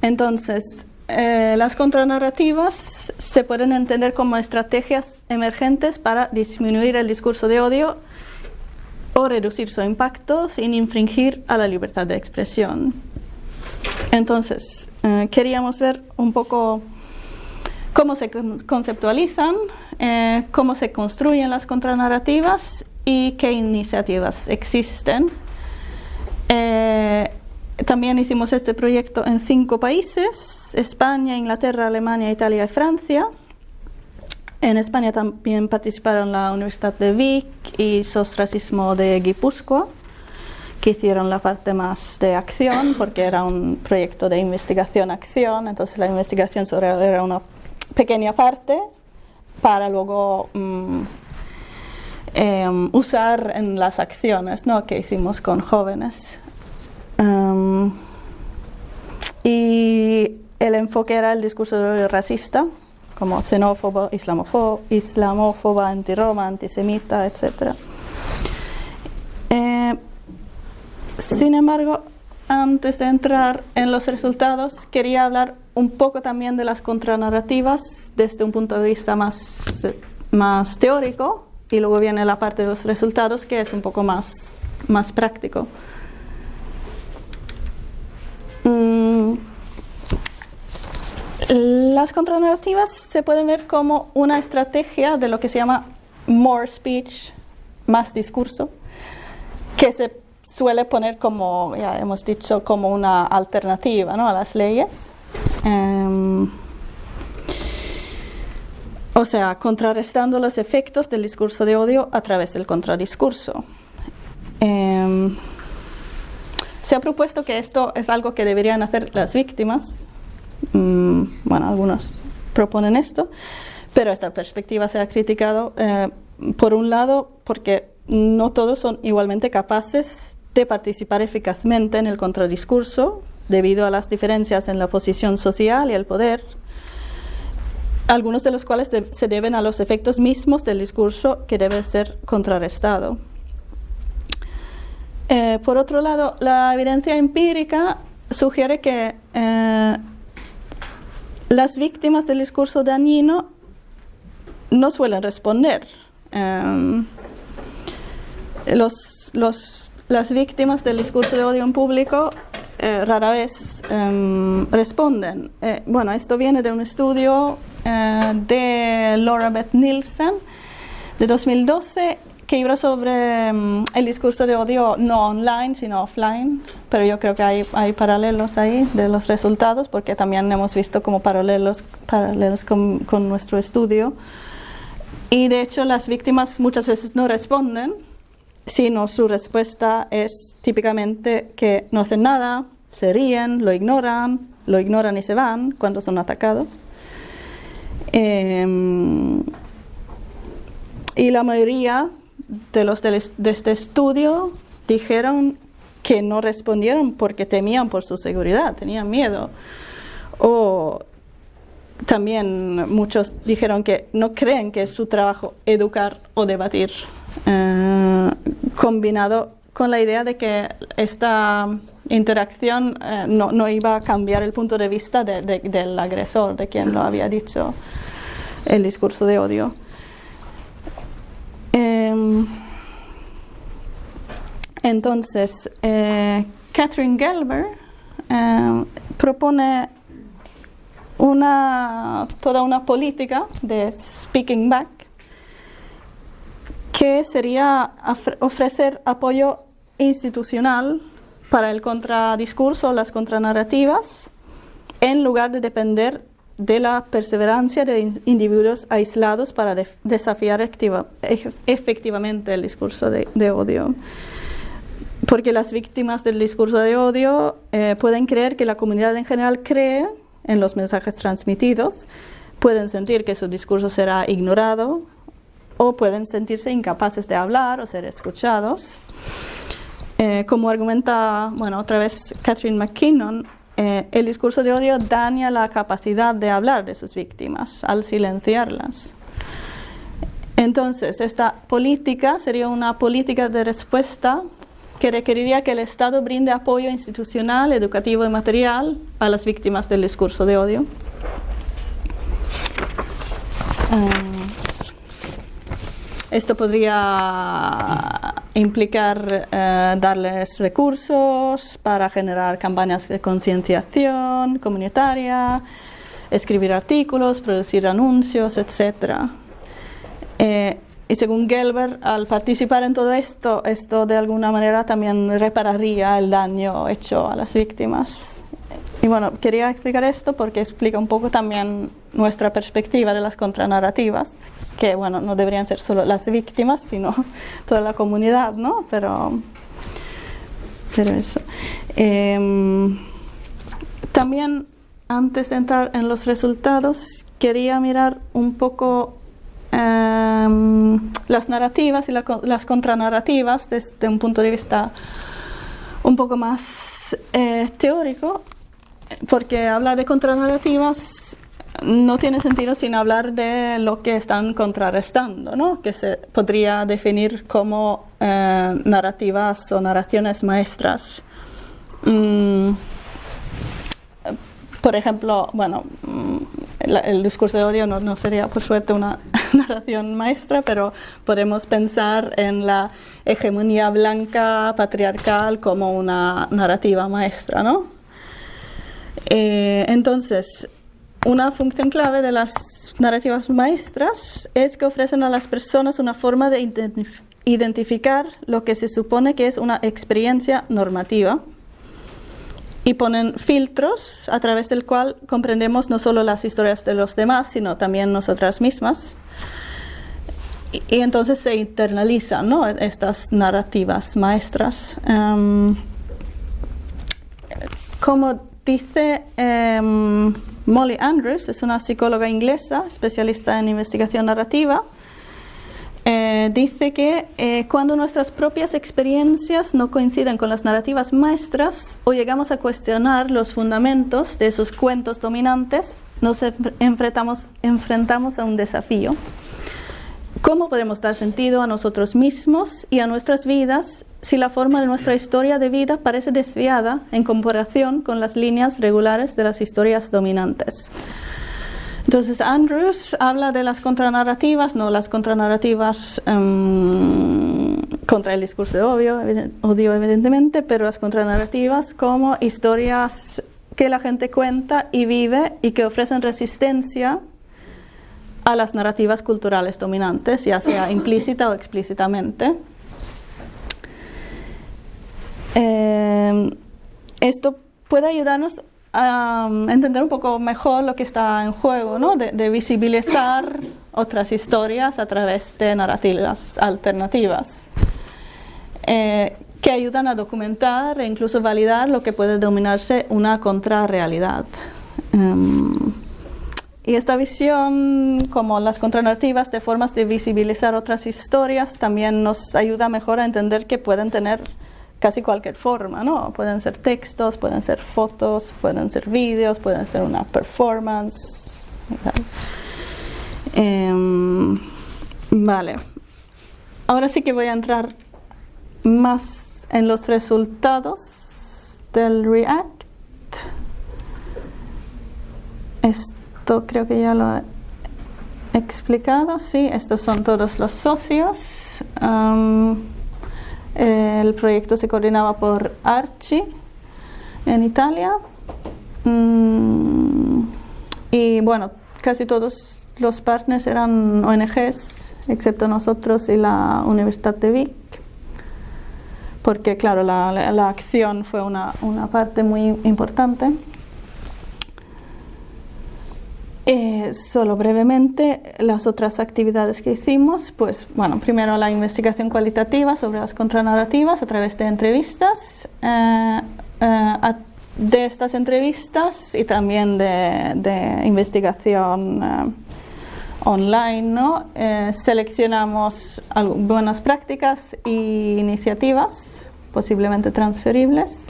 Entonces, las contranarrativas se pueden entender como estrategias emergentes para disminuir el discurso de odio o reducir su impacto sin infringir a la libertad de expresión. Entonces, queríamos ver un poco cómo se conceptualizan, cómo se construyen las contranarrativas y qué iniciativas existen. También hicimos este proyecto en 5 países: España, Inglaterra, Alemania, Italia y Francia. En España también participaron la Universidad de Vic y SOS Racismo de Guipúzcoa, que hicieron la parte más de acción, porque era un proyecto de investigación-acción, entonces la investigación era una pequeña parte para luego usar en las acciones, ¿no?, que hicimos con jóvenes. Y el enfoque era el discurso de odio racista, como xenófobo, islamófobo, antirroma, antisemita, etc. Sin embargo, antes de entrar en los resultados, quería hablar un poco también de las contranarrativas desde un punto de vista más teórico, y luego viene la parte de los resultados, que es un poco más práctico. Las contranarrativas se pueden ver como una estrategia de lo que se llama more speech, más discurso, que se suele poner como, ya hemos dicho, como una alternativa, ¿no?, a las leyes. O sea, contrarrestando los efectos del discurso de odio a través del contradiscurso. Se ha propuesto que esto es algo que deberían hacer las víctimas. Bueno, algunos proponen esto, pero esta perspectiva se ha criticado, por un lado, porque no todos son igualmente capaces de participar eficazmente en el contradiscurso, debido a las diferencias en la posición social y el poder, algunos de los cuales se deben a los efectos mismos del discurso que debe ser contrarrestado. Por otro lado, la evidencia empírica sugiere que las víctimas del discurso dañino no suelen responder. Las víctimas del discurso de odio en público rara vez responden. Bueno, esto viene de un estudio de Laura Beth Nielsen de 2012, que iba sobre el discurso de odio no online, sino offline, pero yo creo que hay paralelos ahí de los resultados, porque también hemos visto como paralelos con nuestro estudio. Y de hecho las víctimas muchas veces no responden, sino su respuesta es típicamente que no hacen nada, se ríen, lo ignoran y se van cuando son atacados. Y la mayoría de los de este estudio dijeron que no respondieron porque temían por su seguridad, tenían miedo. O también muchos dijeron que no creen que es su trabajo educar o debatir, combinado con la idea de que esta interacción no iba a cambiar el punto de vista del agresor, de quien lo había dicho el discurso de odio. Entonces, Katherine Gelber propone toda una política de speaking back, que sería ofrecer apoyo institucional para el contradiscurso, las contranarrativas, en lugar de depender de la perseverancia de individuos aislados para desafiar efectivamente el discurso de odio. Porque las víctimas del discurso de odio pueden creer que la comunidad en general cree en los mensajes transmitidos, pueden sentir que su discurso será ignorado, o pueden sentirse incapaces de hablar o ser escuchados. Como argumenta, otra vez Catherine McKinnon, el discurso de odio daña la capacidad de hablar de sus víctimas al silenciarlas. Entonces, esta política sería una política de respuesta que requeriría que el Estado brinde apoyo institucional, educativo y material a las víctimas del discurso de odio. Esto podría implicar darles recursos para generar campañas de concienciación comunitaria, escribir artículos, producir anuncios, etc. Y según Gelber, al participar en todo esto, esto de alguna manera también repararía el daño hecho a las víctimas. Y bueno, quería explicar esto porque explica un poco también nuestra perspectiva de las contranarrativas, que bueno, no deberían ser solo las víctimas, sino toda la comunidad, ¿no? Pero eso. También, antes de entrar en los resultados, quería mirar un poco las narrativas y las contranarrativas desde un punto de vista un poco más teórico, porque hablar de contranarrativas no tiene sentido sin hablar de lo que están contrarrestando, ¿no? Que se podría definir como narrativas o narraciones maestras. Por ejemplo, bueno, el discurso de odio no sería por suerte una narración maestra, pero podemos pensar en la hegemonía blanca patriarcal como una narrativa maestra, ¿no? Entonces, una función clave de las narrativas maestras es que ofrecen a las personas una forma de identificar lo que se supone que es una experiencia normativa, y ponen filtros a través del cual comprendemos no solo las historias de los demás, sino también nosotras mismas. Y entonces se internalizan, ¿no?, estas narrativas maestras. Como dice Molly Andrews, es una psicóloga inglesa, especialista en investigación narrativa, dice que cuando nuestras propias experiencias no coinciden con las narrativas maestras o llegamos a cuestionar los fundamentos de esos cuentos dominantes, nos enfrentamos a un desafío. ¿Cómo podemos dar sentido a nosotros mismos y a nuestras vidas si la forma de nuestra historia de vida parece desviada en comparación con las líneas regulares de las historias dominantes? Entonces, Andrews habla de las contranarrativas, no las contranarrativas contra el discurso de odio, evidentemente, pero las contranarrativas como historias que la gente cuenta y vive y que ofrecen resistencia a las narrativas culturales dominantes, ya sea implícita o explícitamente. Esto puede ayudarnos a entender un poco mejor lo que está en juego, ¿no? De visibilizar otras historias a través de narrativas alternativas que ayudan a documentar e incluso validar lo que puede denominarse una contrarrealidad. Y esta visión, como las contranarrativas de formas de visibilizar otras historias, también nos ayuda mejor a entender que pueden tener casi cualquier forma, ¿no? Pueden ser textos, pueden ser fotos, pueden ser vídeos, pueden ser una performance. Vale. Ahora sí que voy a entrar más en los resultados del REACT. Esto creo que ya lo he explicado. Sí, estos son todos los socios. El proyecto se coordinaba por Arci en Italia. Y bueno, casi todos los partners eran ONGs, excepto nosotros y la Universidad de Vic, porque claro, la acción fue una parte muy importante. Solo brevemente, las otras actividades que hicimos, pues bueno, primero la investigación cualitativa sobre las contranarrativas a través de entrevistas, de estas entrevistas y también de investigación online, ¿no? Seleccionamos buenas prácticas e iniciativas posiblemente transferibles.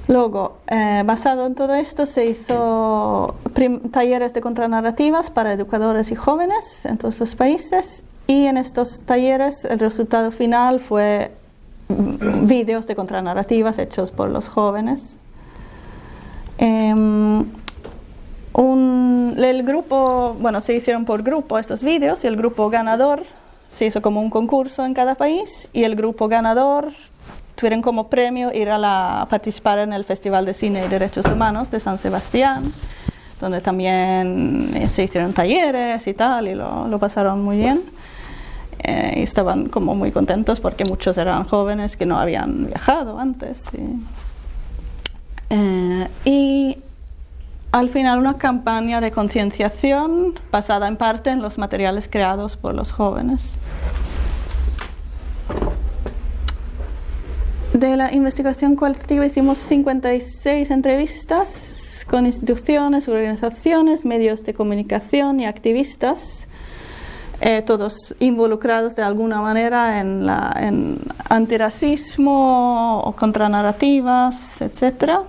Luego, basado en todo esto, se hizo talleres de contranarrativas para educadores y jóvenes en todos los países, y en estos talleres el resultado final fue vídeos de contranarrativas hechos por los jóvenes. El grupo, bueno, se hicieron por grupo estos vídeos, y el grupo ganador se hizo como un concurso en cada país y el grupo ganador tuvieron como premio ir a participar en el Festival de Cine y Derechos Humanos de San Sebastián, donde también se hicieron talleres y tal, y lo pasaron muy bien. Y estaban como muy contentos porque muchos eran jóvenes que no habían viajado antes. Y al final una campaña de concienciación basada en parte en los materiales creados por los jóvenes. De la investigación cualitativa hicimos 56 entrevistas con instituciones, organizaciones, medios de comunicación y activistas, todos involucrados de alguna manera en antirracismo o contranarrativas, etc.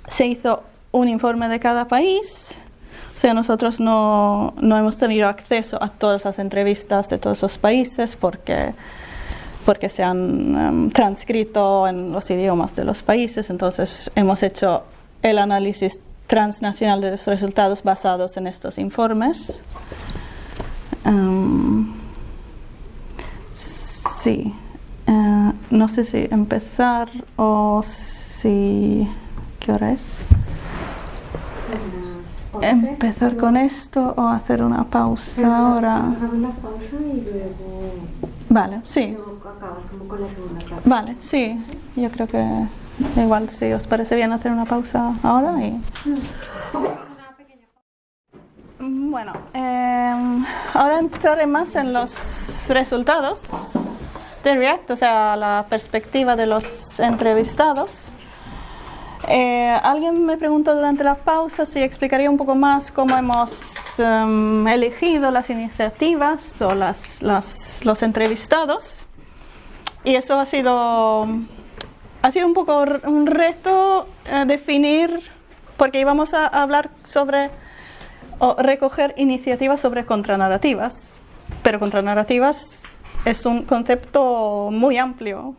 Se hizo un informe de cada país, o sea, nosotros no hemos tenido acceso a todas las entrevistas de todos los países porque se han transcrito en los idiomas de los países, entonces hemos hecho el análisis transnacional de los resultados basados en estos informes. Sí, no sé si empezar o si... ¿Qué hora es? Empezar con esto o hacer una pausa ahora. Hagamos la pausa y luego... Vale, sí. Luego acabas como con la segunda parte. Vale, sí. Yo creo que igual si os parece bien hacer una pausa ahora y... Bueno, ahora entraré más en los resultados de REACT, o sea, la perspectiva de los entrevistados. Alguien me preguntó durante la pausa si explicaría un poco más cómo hemos elegido las iniciativas o los entrevistados. Y eso ha sido un poco un reto definir, porque íbamos a hablar sobre o recoger iniciativas sobre contranarrativas, pero contranarrativas es un concepto muy amplio.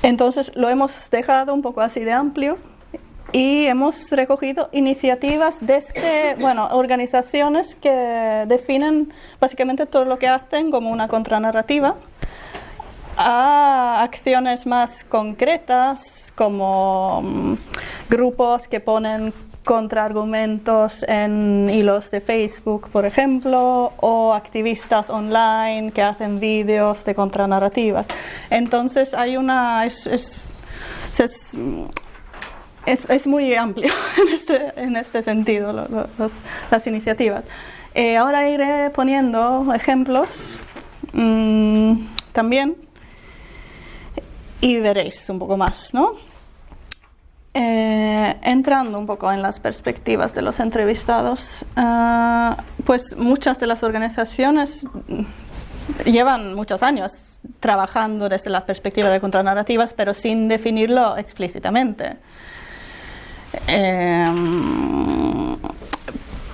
Entonces lo hemos dejado un poco así de amplio y hemos recogido iniciativas desde, organizaciones que definen básicamente todo lo que hacen como una contranarrativa, a acciones más concretas como grupos que ponen contraargumentos en hilos de Facebook, por ejemplo, o activistas online que hacen vídeos de contranarrativas. Entonces hay es muy amplio en este sentido las iniciativas. Ahora iré poniendo ejemplos también y veréis un poco más, ¿no? Entrando un poco en las perspectivas de los entrevistados, pues muchas de las organizaciones llevan muchos años trabajando desde la perspectiva de contranarrativas, pero sin definirlo explícitamente.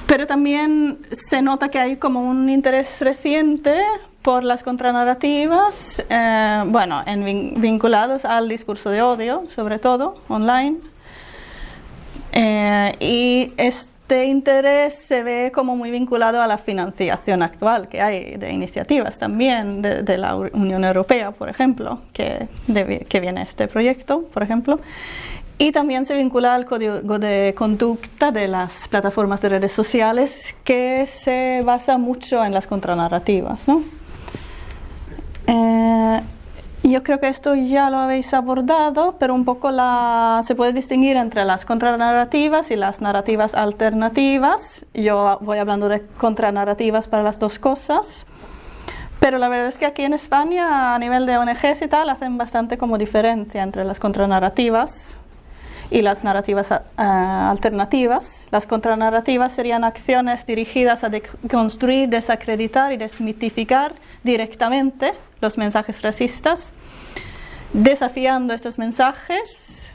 Pero también se nota que hay como un interés reciente por las contranarrativas, vinculados al discurso de odio, sobre todo online. Y este interés se ve como muy vinculado a la financiación actual que hay de iniciativas también de la Unión Europea, por ejemplo, que viene este proyecto, por ejemplo. Y también se vincula al código de conducta de las plataformas de redes sociales, que se basa mucho en las contranarrativas, ¿no? Yo creo que esto ya lo habéis abordado, pero un poco se puede distinguir entre las contranarrativas y las narrativas alternativas. Yo voy hablando de contranarrativas para las dos cosas, pero la verdad es que aquí en España, a nivel de ONGs y tal, hacen bastante como diferencia entre las contranarrativas y las narrativas alternativas. Las contranarrativas serían acciones dirigidas a deconstruir, desacreditar y desmitificar directamente los mensajes racistas, desafiando estos mensajes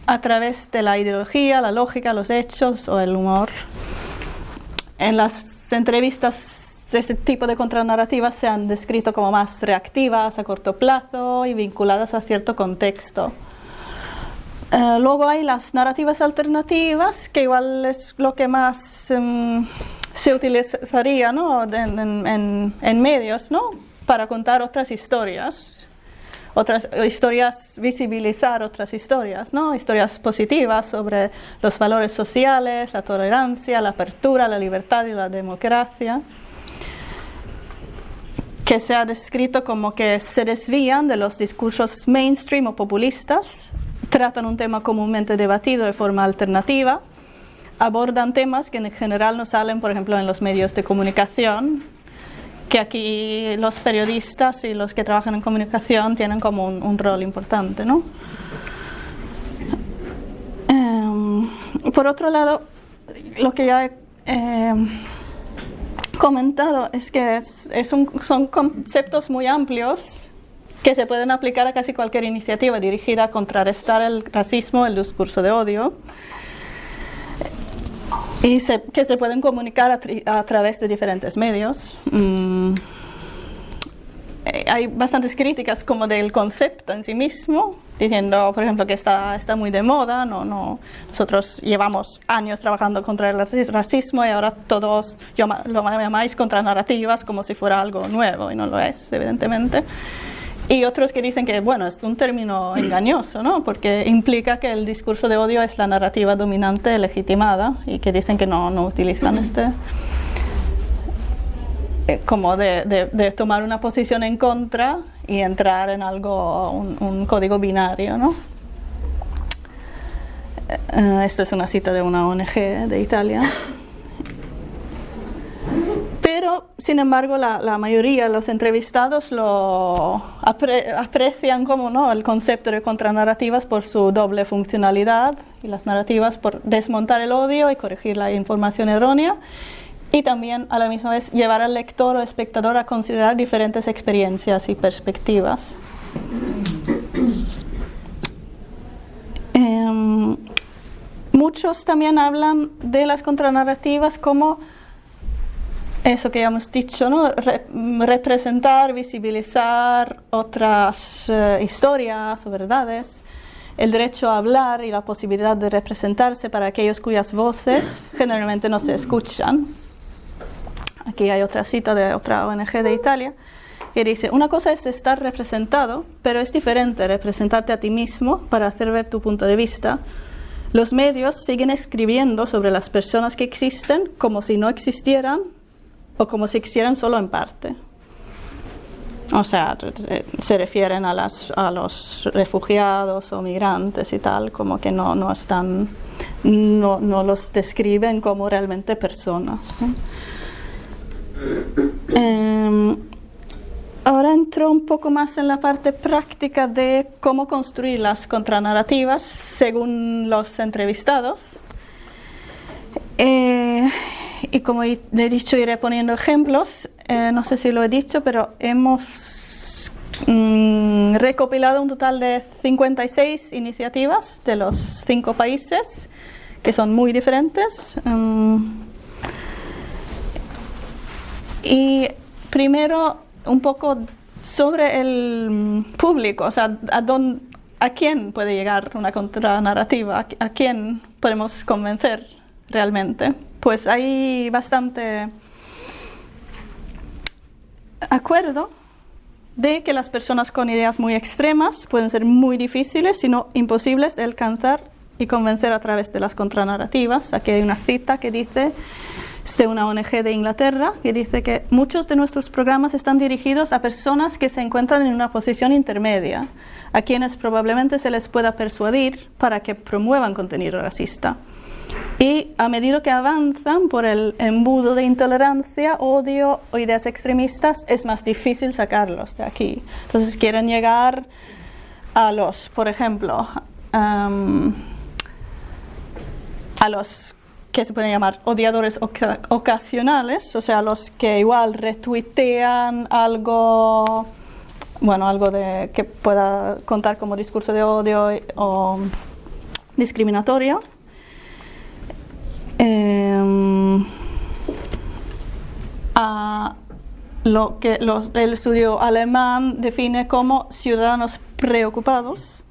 a través de la ideología, la lógica, los hechos o el humor. En las entrevistas, este tipo de contranarrativas se han descrito como más reactivas, a corto plazo y vinculadas a cierto contexto. Luego hay las narrativas alternativas, que igual es lo que más se utilizaría, ¿no?, en medios, ¿no?, para contar otras historias, visibilizar otras historias, ¿no?, historias positivas sobre los valores sociales, la tolerancia, la apertura, la libertad y la democracia, que se ha descrito como que se desvían de los discursos mainstream o populistas, tratan un tema comúnmente debatido de forma alternativa, abordan temas que en general no salen, por ejemplo, en los medios de comunicación, que aquí los periodistas y los que trabajan en comunicación tienen como un rol importante, ¿no? Por otro lado, lo que ya he comentado es que son conceptos muy amplios que se pueden aplicar a casi cualquier iniciativa dirigida a contrarrestar el racismo, el discurso de odio, y que se pueden comunicar a través de diferentes medios. Hay bastantes críticas como del concepto en sí mismo, diciendo, por ejemplo, que está muy de moda. Nosotros llevamos años trabajando contra el racismo y ahora todos lo llamáis contranarrativas como si fuera algo nuevo, y no lo es, evidentemente. Y otros que dicen que, bueno, es un término engañoso, ¿no?, porque implica que el discurso de odio es la narrativa dominante legitimada, y que dicen que no utilizan como de tomar una posición en contra y entrar en algo, un código binario, ¿no? Esta es una cita de una ONG de Italia. Pero, sin embargo, la mayoría de los entrevistados lo aprecian como, ¿no?, el concepto de contranarrativas por su doble funcionalidad, y las narrativas por desmontar el odio y corregir la información errónea, y también a la misma vez llevar al lector o espectador a considerar diferentes experiencias y perspectivas. Muchos también hablan de las contranarrativas como eso que ya hemos dicho, ¿no?, representar, visibilizar otras historias o verdades, el derecho a hablar y la posibilidad de representarse para aquellos cuyas voces generalmente no se escuchan. Aquí hay otra cita de otra ONG de Italia que dice: una cosa es estar representado, pero es diferente representarte a ti mismo para hacer ver tu punto de vista. Los medios siguen escribiendo sobre las personas que existen como si no existieran, o como si existieran solo en parte. O sea, se refieren a los refugiados o migrantes y tal, como que no los describen como realmente personas, ¿no? Ahora entro un poco más en la parte práctica de cómo construir las contranarrativas según los entrevistados. Y como he dicho, iré poniendo ejemplos. No sé si lo he dicho, pero hemos recopilado un total de 56 iniciativas de los 5 países, que son muy diferentes. Y primero, un poco sobre el público, o sea, a quién puede llegar una contranarrativa, a quién podemos convencer realmente. Pues hay bastante acuerdo de que las personas con ideas muy extremas pueden ser muy difíciles, si no imposibles, de alcanzar y convencer a través de las contranarrativas. Aquí hay una cita que dice, de una ONG de Inglaterra, que dice que muchos de nuestros programas están dirigidos a personas que se encuentran en una posición intermedia, a quienes probablemente se les pueda persuadir para que promuevan contenido racista. Y a medida que avanzan por el embudo de intolerancia, odio o ideas extremistas, es más difícil sacarlos de aquí. Entonces quieren llegar a los, por ejemplo, a los que se pueden llamar odiadores ocasionales, o sea, los que igual retuitean algo, bueno, algo que pueda contar como discurso de odio o discriminatorio. A lo que el estudio alemán define como ciudadanos preocupados,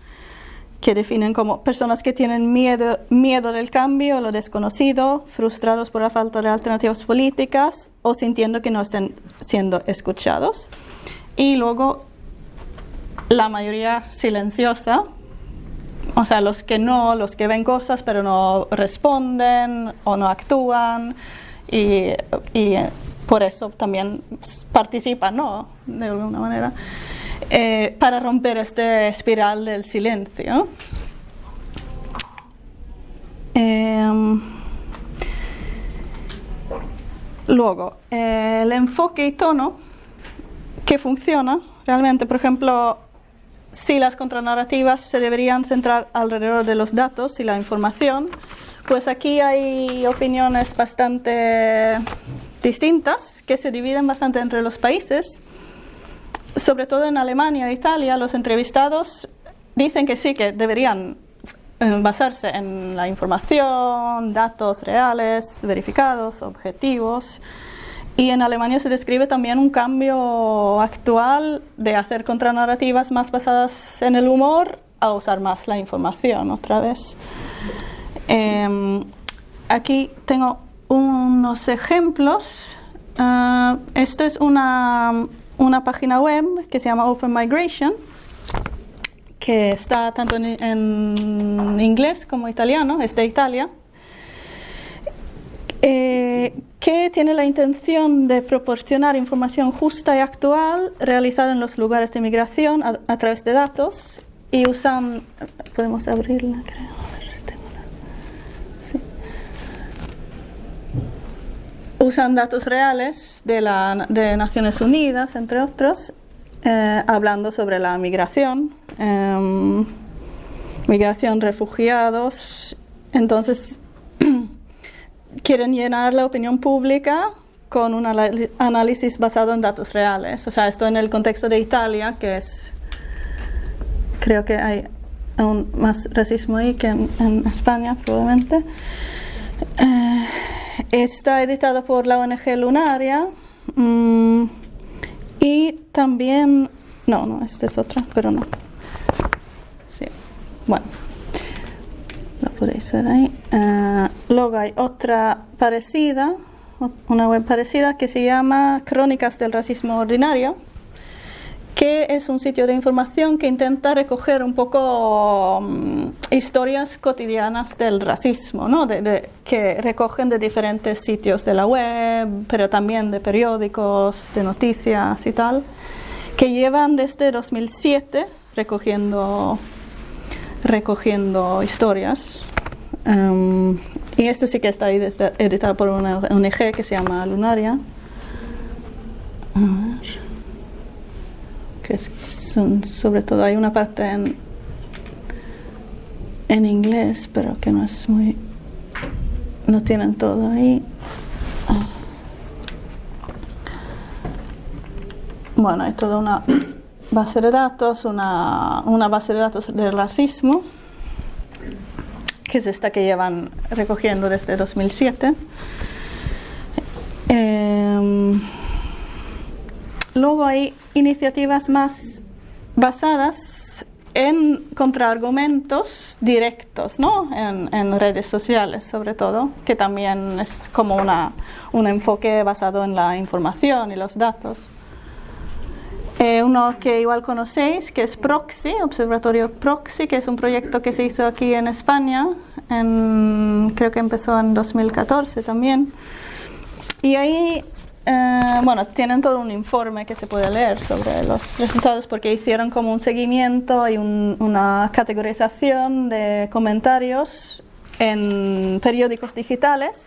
que definen como personas que tienen miedo del cambio, lo desconocido, frustrados por la falta de alternativas políticas o sintiendo que no estén siendo escuchados. Y luego la mayoría silenciosa, o sea, los que ven cosas pero no responden o no actúan y por eso también participan, ¿no? De alguna manera. Para romper esta espiral del silencio. Luego, el enfoque y tono que funciona realmente, por ejemplo, si las contranarrativas se deberían centrar alrededor de los datos y la información, pues aquí hay opiniones bastante distintas que se dividen bastante entre los países. Sobre todo en Alemania e Italia, los entrevistados dicen que sí, que deberían basarse en la información, datos reales, verificados, objetivos. Y en Alemania se describe también un cambio actual de hacer contranarrativas más basadas en el humor a usar más la información otra vez. Aquí tengo unos ejemplos. Esto es una página web que se llama Open Migration, que está tanto en inglés como italiano, es de Italia, que tiene la intención de proporcionar información justa y actual realizada en los lugares de migración a través de datos y usan, podemos abrirla, creo. Usan datos reales de Naciones Unidas, entre otros, hablando sobre la migración, refugiados. Entonces, quieren llenar la opinión pública con un análisis basado en datos reales. O sea, esto en el contexto de Italia, que es, creo que hay aún más racismo ahí que en España, probablemente. Está editado por la ONG Lunaria y también, no, esta es otra, pero no. Sí, bueno, lo podéis ver ahí. Luego hay otra parecida, una web parecida que se llama Crónicas del Racismo Ordinario, que es un sitio de información que intenta recoger un poco historias cotidianas del racismo, ¿no? Que recogen de diferentes sitios de la web, pero también de periódicos, de noticias y tal, que llevan desde 2007 recogiendo historias. Y esto sí que está editado por una ONG que se llama Lunaria. A ver. Que son, sobre todo hay una parte en inglés, pero que no es muy, no tienen todo ahí. Bueno, hay toda una base de datos, una base de datos del racismo, que es esta que llevan recogiendo desde 2007. Luego hay iniciativas más basadas en contraargumentos directos, ¿no? En redes sociales, sobre todo, que también es como un enfoque basado en la información y los datos. Uno que igual conocéis, que es Proxy, Observatorio Proxy, que es un proyecto que se hizo aquí en España, creo que empezó en 2014 también. Y ahí tienen todo un informe que se puede leer sobre los resultados, porque hicieron como un seguimiento y una categorización de comentarios en periódicos digitales.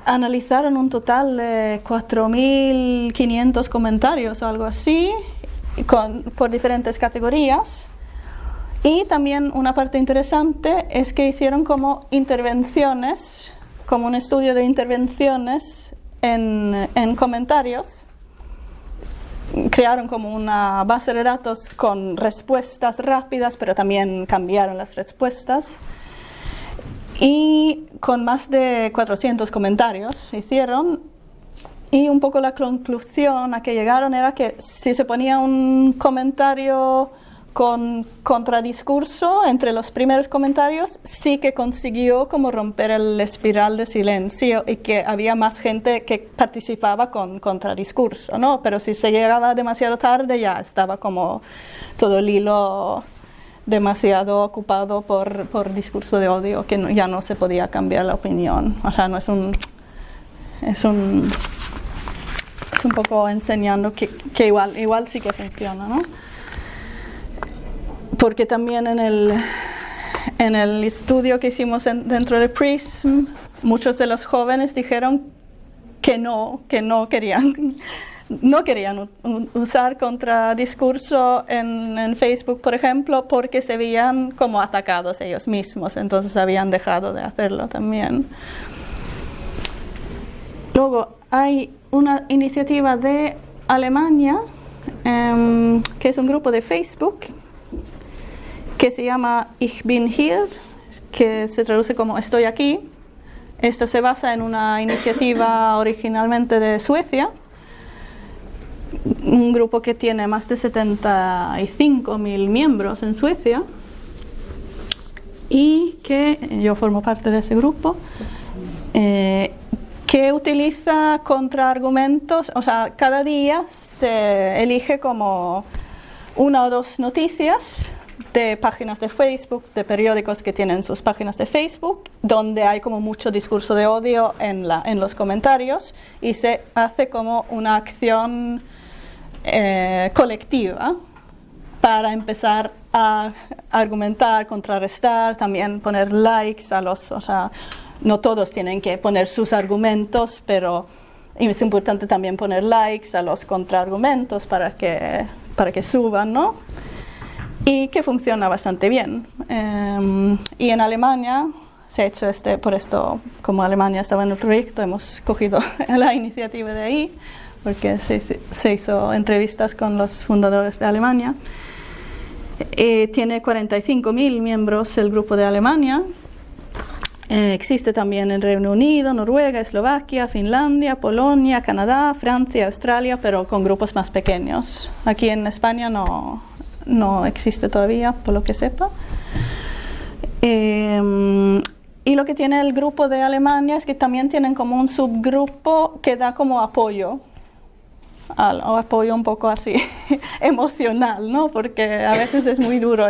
Analizaron un total de 4.500 comentarios o algo así, por diferentes categorías. Y también una parte interesante es que hicieron como intervenciones, como un estudio de intervenciones en comentarios. Crearon como una base de datos con respuestas rápidas, pero también cambiaron las respuestas. Y con más de 400 comentarios hicieron. Y un poco la conclusión a que llegaron era que si se ponía un comentario con contradiscurso entre los primeros comentarios sí que consiguió como romper el espiral de silencio y que había más gente que participaba con contradiscurso, ¿no? Pero si se llegaba demasiado tarde ya estaba como todo el hilo demasiado ocupado por discurso de odio, que ya no se podía cambiar la opinión. O sea, no es un poco enseñando que igual sí que funciona, ¿no? Porque también en el estudio que hicimos dentro de PRISM, muchos de los jóvenes dijeron que no querían usar contradiscurso en Facebook, por ejemplo, porque se veían como atacados ellos mismos, entonces habían dejado de hacerlo también. Luego hay una iniciativa de Alemania, que es un grupo de Facebook, que se llama Ich bin hier, que se traduce como estoy aquí. Esto se basa en una iniciativa originalmente de Suecia, un grupo que tiene más de 75.000 miembros en Suecia, y que yo formo parte de ese grupo, que utiliza contraargumentos. O sea, cada día se elige como una o dos noticias de páginas de Facebook, de periódicos que tienen sus páginas de Facebook, donde hay como mucho discurso de odio en los comentarios, y se hace como una acción colectiva para empezar a argumentar, contrarrestar, también poner likes o sea, no todos tienen que poner sus argumentos, pero es importante también poner likes a los contraargumentos para que suban, ¿no? Y que funciona bastante bien. Y en Alemania se ha hecho por esto, como Alemania estaba en el proyecto, hemos cogido la iniciativa de ahí, porque se hizo entrevistas con los fundadores de Alemania. Tiene 45.000 miembros el grupo de Alemania. Existe también en Reino Unido, Noruega, Eslovaquia, Finlandia, Polonia, Canadá, Francia, Australia, pero con grupos más pequeños. Aquí en España no existe todavía, por lo que sepa. Y lo que tiene el grupo de Alemania es que también tienen como un subgrupo que da como apoyo, o apoyo un poco así emocional, ¿no? Porque a veces es muy duro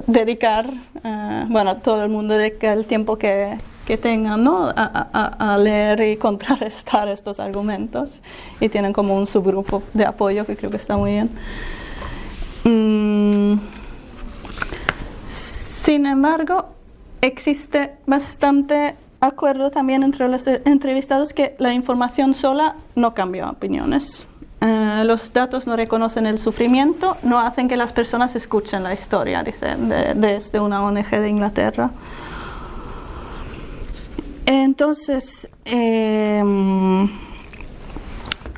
dedicar, todo el mundo dedica el tiempo que tengan, ¿no? a leer y contrarrestar estos argumentos, y tienen como un subgrupo de apoyo que creo que está muy bien. Sin embargo, existe bastante acuerdo también entre los entrevistados que la información sola no cambia opiniones. Los datos no reconocen el sufrimiento, no hacen que las personas escuchen la historia, dicen, desde una ONG de Inglaterra. Entonces,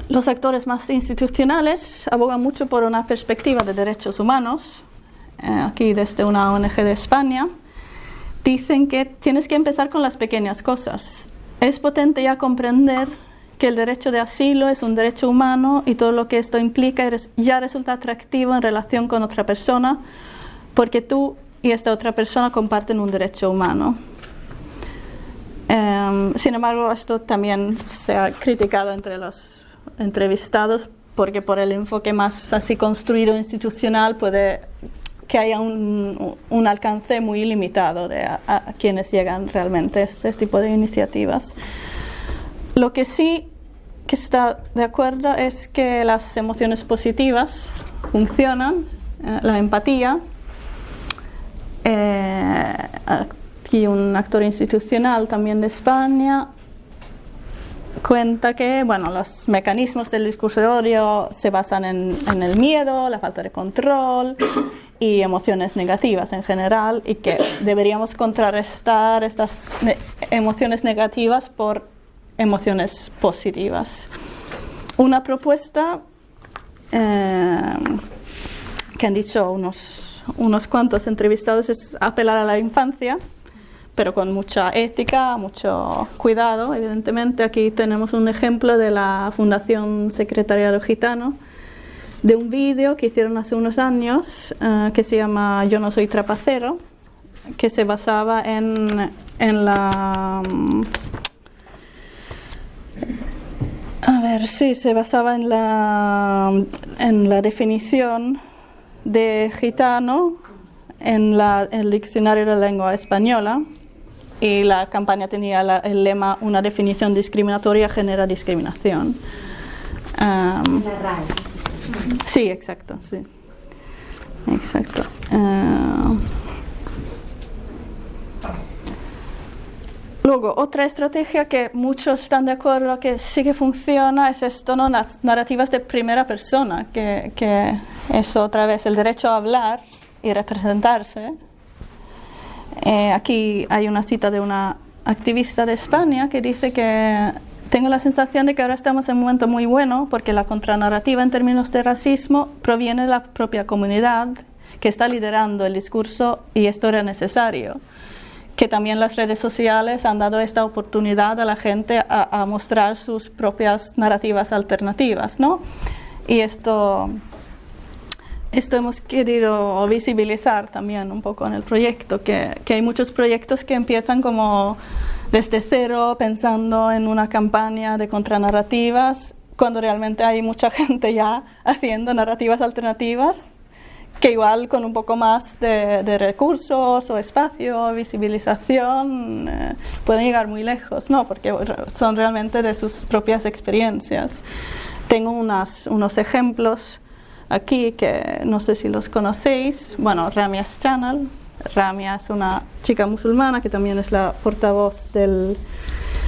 los actores más institucionales abogan mucho por una perspectiva de derechos humanos. Aquí desde una ONG de España dicen que tienes que empezar con las pequeñas cosas. Es potente ya comprender que el derecho de asilo es un derecho humano, y todo lo que esto implica ya resulta atractivo en relación con otra persona, porque tú y esta otra persona comparten un derecho humano. Sin embargo, esto también se ha criticado entre los entrevistados, porque por el enfoque más así construido institucional puede que haya un alcance muy limitado a quienes llegan realmente a este tipo de iniciativas. Lo que sí que está de acuerdo es que las emociones positivas funcionan, la empatía. Aquí un actor institucional también de España cuenta que los mecanismos del discurso de odio se basan en el miedo, la falta de control y emociones negativas en general, y que deberíamos contrarrestar estas emociones negativas por emociones positivas. Una propuesta que han dicho unos cuantos entrevistados es apelar a la infancia, pero con mucha ética, mucho cuidado, evidentemente. Aquí tenemos un ejemplo de la Fundación Secretariado Gitano, de un vídeo que hicieron hace unos años que se llama Yo no soy trapacero, que se basaba en la... se basaba en la definición de gitano en el diccionario de la lengua española, y la campaña tenía el lema: una definición discriminatoria genera discriminación. La RAE. Sí, exacto, sí. Exacto. Luego, otra estrategia que muchos están de acuerdo que sí que funciona es esto, ¿no? Las narrativas de primera persona, que es otra vez el derecho a hablar y representarse. Aquí hay una cita de una activista de España que dice que tengo la sensación de que ahora estamos en un momento muy bueno porque la contranarrativa en términos de racismo proviene de la propia comunidad que está liderando el discurso, y esto era necesario. Que también las redes sociales han dado esta oportunidad a la gente a mostrar sus propias narrativas alternativas, ¿no? Y esto hemos querido visibilizar también un poco en el proyecto, que hay muchos proyectos que empiezan como desde cero, pensando en una campaña de contranarrativas, cuando realmente hay mucha gente ya haciendo narrativas alternativas, que igual con un poco más de recursos o espacio, visibilización, pueden llegar muy lejos, ¿no? Porque son realmente de sus propias experiencias. Tengo unos ejemplos aquí que no sé si los conocéis. Bueno, Ramia's Channel. Ramia es una chica musulmana que también es la portavoz de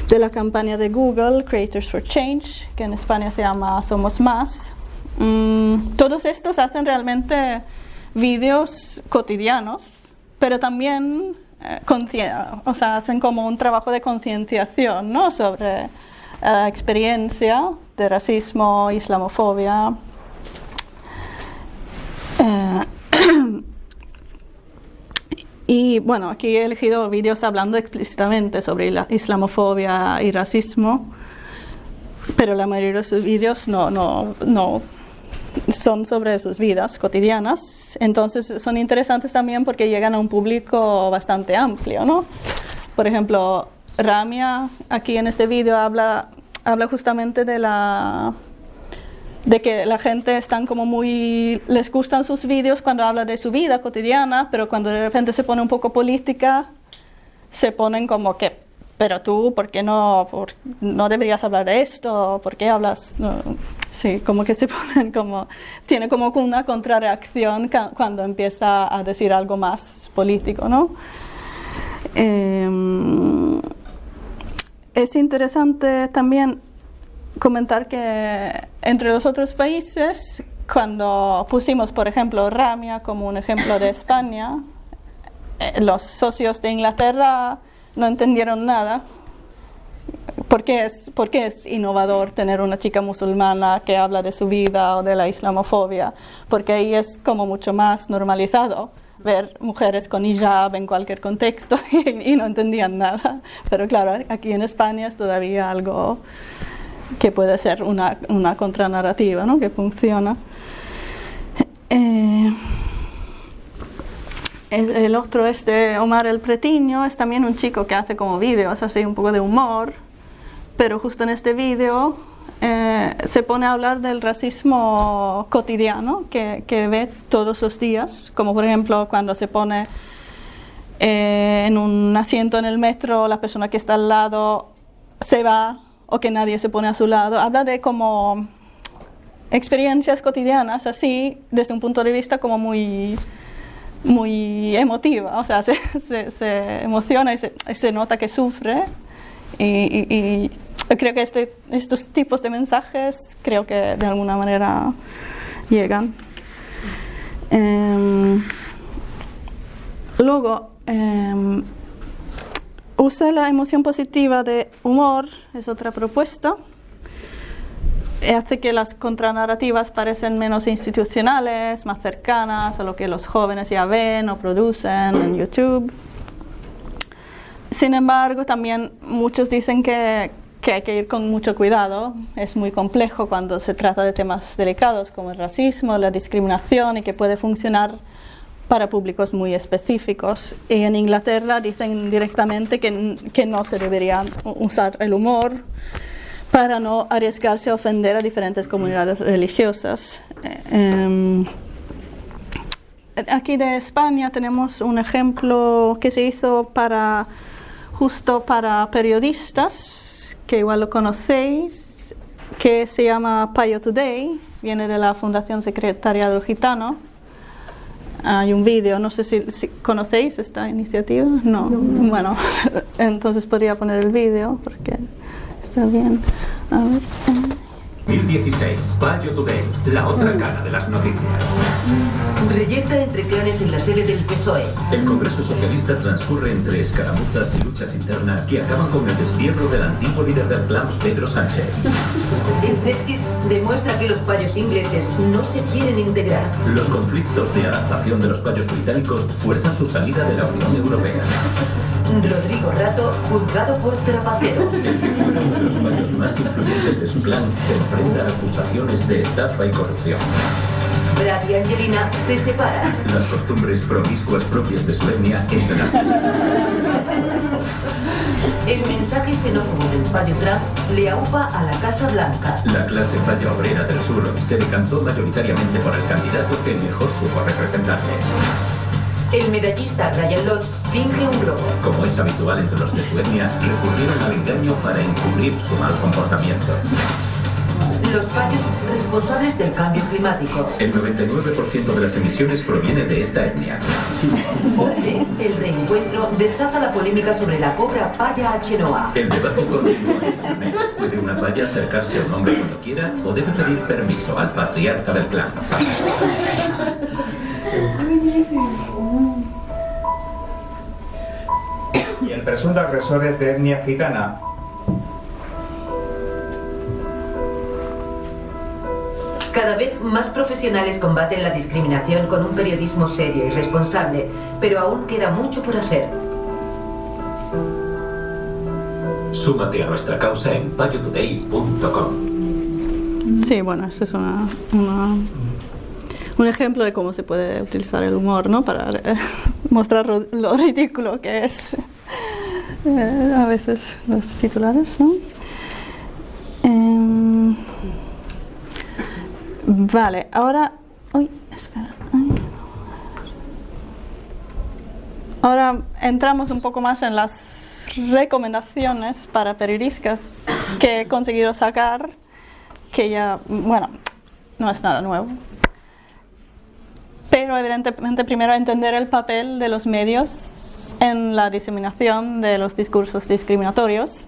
la campaña de Google, Creators for Change, que en España se llama Somos Más. Todos estos hacen realmente vídeos cotidianos, pero también hacen como un trabajo de concienciación, ¿no? Sobre la experiencia de racismo, islamofobia. Y bueno, aquí he elegido vídeos hablando explícitamente sobre la islamofobia y racismo, pero la mayoría de sus vídeos no son sobre sus vidas cotidianas. Entonces son interesantes también porque llegan a un público bastante amplio, ¿no? Por ejemplo, Ramia aquí en este vídeo habla justamente de que la gente están como les gustan sus vídeos cuando habla de su vida cotidiana, pero cuando de repente se pone un poco política, se ponen como que, pero tú, ¿por qué no deberías hablar de esto? ¿Por qué hablas? No. Sí, como que se ponen tiene como una contrarreacción cuando empieza a decir algo más político, ¿no? Es interesante también comentar que entre los otros países, cuando pusimos, por ejemplo, Ramia como un ejemplo de España, los socios de Inglaterra no entendieron nada. ¿Por qué es innovador tener una chica musulmana que habla de su vida o de la islamofobia? Porque ahí es como mucho más normalizado ver mujeres con hijab en cualquier contexto y no entendían nada. Pero claro, aquí en España es todavía algo que puede ser una contranarrativa, ¿no? Que funciona. El otro es de Omar el Pretiño, es también un chico que hace como vídeos así un poco de humor, pero justo en este vídeo se pone a hablar del racismo cotidiano que ve todos los días, como por ejemplo cuando se pone en un asiento en el metro, la persona que está al lado se va o que nadie se pone a su lado. Habla de como experiencias cotidianas así desde un punto de vista como muy emotiva, o sea, se emociona y se nota que sufre, y creo que estos tipos de mensajes creo que de alguna manera llegan. Luego, usa la emoción positiva de humor, es otra propuesta. Hace que las contranarrativas parecen menos institucionales, más cercanas a lo que los jóvenes ya ven o producen en YouTube. Sin embargo, también muchos dicen que que hay que ir con mucho cuidado. Es muy complejo cuando se trata de temas delicados como el racismo, la discriminación, y que puede funcionar para públicos muy específicos. Y en Inglaterra dicen directamente que no se debería usar el humor para no arriesgarse a ofender a diferentes comunidades religiosas. Aquí de España tenemos un ejemplo que se hizo justo para periodistas, que igual lo conocéis, que se llama Payo Today, viene de la Fundación Secretariado Gitano. Hay un vídeo, no sé si conocéis esta iniciativa. No. Bueno, entonces podría poner el vídeo porque está bien. A ver. 2016, Payo Today, la otra cara de las noticias. Reyerta entre clanes en la sede del PSOE. El Congreso Socialista transcurre entre escaramuzas y luchas internas que acaban con el destierro del antiguo líder del clan, Pedro Sánchez. El Brexit demuestra que los payos ingleses no se quieren integrar. Los conflictos de adaptación de los payos británicos fuerzan su salida de la Unión Europea. Rodrigo Rato, juzgado por trapacero. El que fuera uno de los payos más influyentes de su clan se enfrenta a acusaciones de estafa y corrupción. Brad y Angelina se separan. Las costumbres promiscuas propias de su etnia entre las El mensaje xenófobo del payo Trump le aupa a la Casa Blanca. La clase paya obrera del sur se decantó mayoritariamente por el candidato que mejor supo representarles. El medallista Ryan Lodge finge un robo. Como es habitual entre los de su etnia, recurrieron al engaño para encubrir su mal comportamiento. Los payos responsables del cambio climático. El 99% de las emisiones proviene de esta etnia. El reencuentro desata la polémica sobre la cobra paya Achenoa. El debate continúa en internet. ¿Puede una paya acercarse a un hombre cuando quiera o debe pedir permiso al patriarca del clan? Y el presunto agresor es de etnia gitana. Cada vez más profesionales combaten la discriminación con un periodismo serio y responsable, pero aún queda mucho por hacer. Súmate a nuestra causa en payotoday.com. Sí, bueno, eso es un ejemplo de cómo se puede utilizar el humor, ¿no? Para mostrar lo ridículo que es a veces los titulares, ¿no? Vale, ahora... Uy, espera. Ahora entramos un poco más en las recomendaciones para periodistas que he conseguido sacar, que ya, bueno, no es nada nuevo. Pero evidentemente primero entender el papel de los medios en la diseminación de los discursos discriminatorios.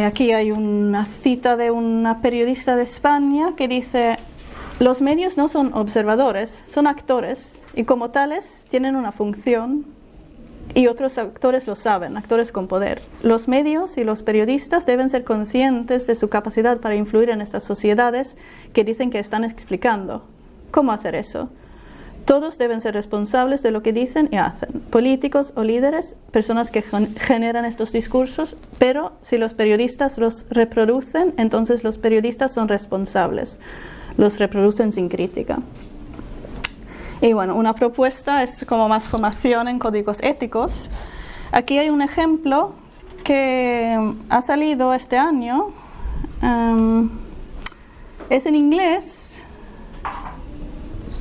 Aquí hay una cita de una periodista de España que dice: los medios no son observadores, son actores y como tales tienen una función y otros actores lo saben, actores con poder. Los medios y los periodistas deben ser conscientes de su capacidad para influir en estas sociedades que dicen que están explicando. ¿Cómo hacer eso? Todos deben ser responsables de lo que dicen y hacen, políticos o líderes, personas que generan estos discursos, pero si los periodistas los reproducen, entonces los periodistas son responsables, los reproducen sin crítica. Y bueno, una propuesta es como más formación en códigos éticos. Aquí hay un ejemplo que ha salido este año, es en inglés,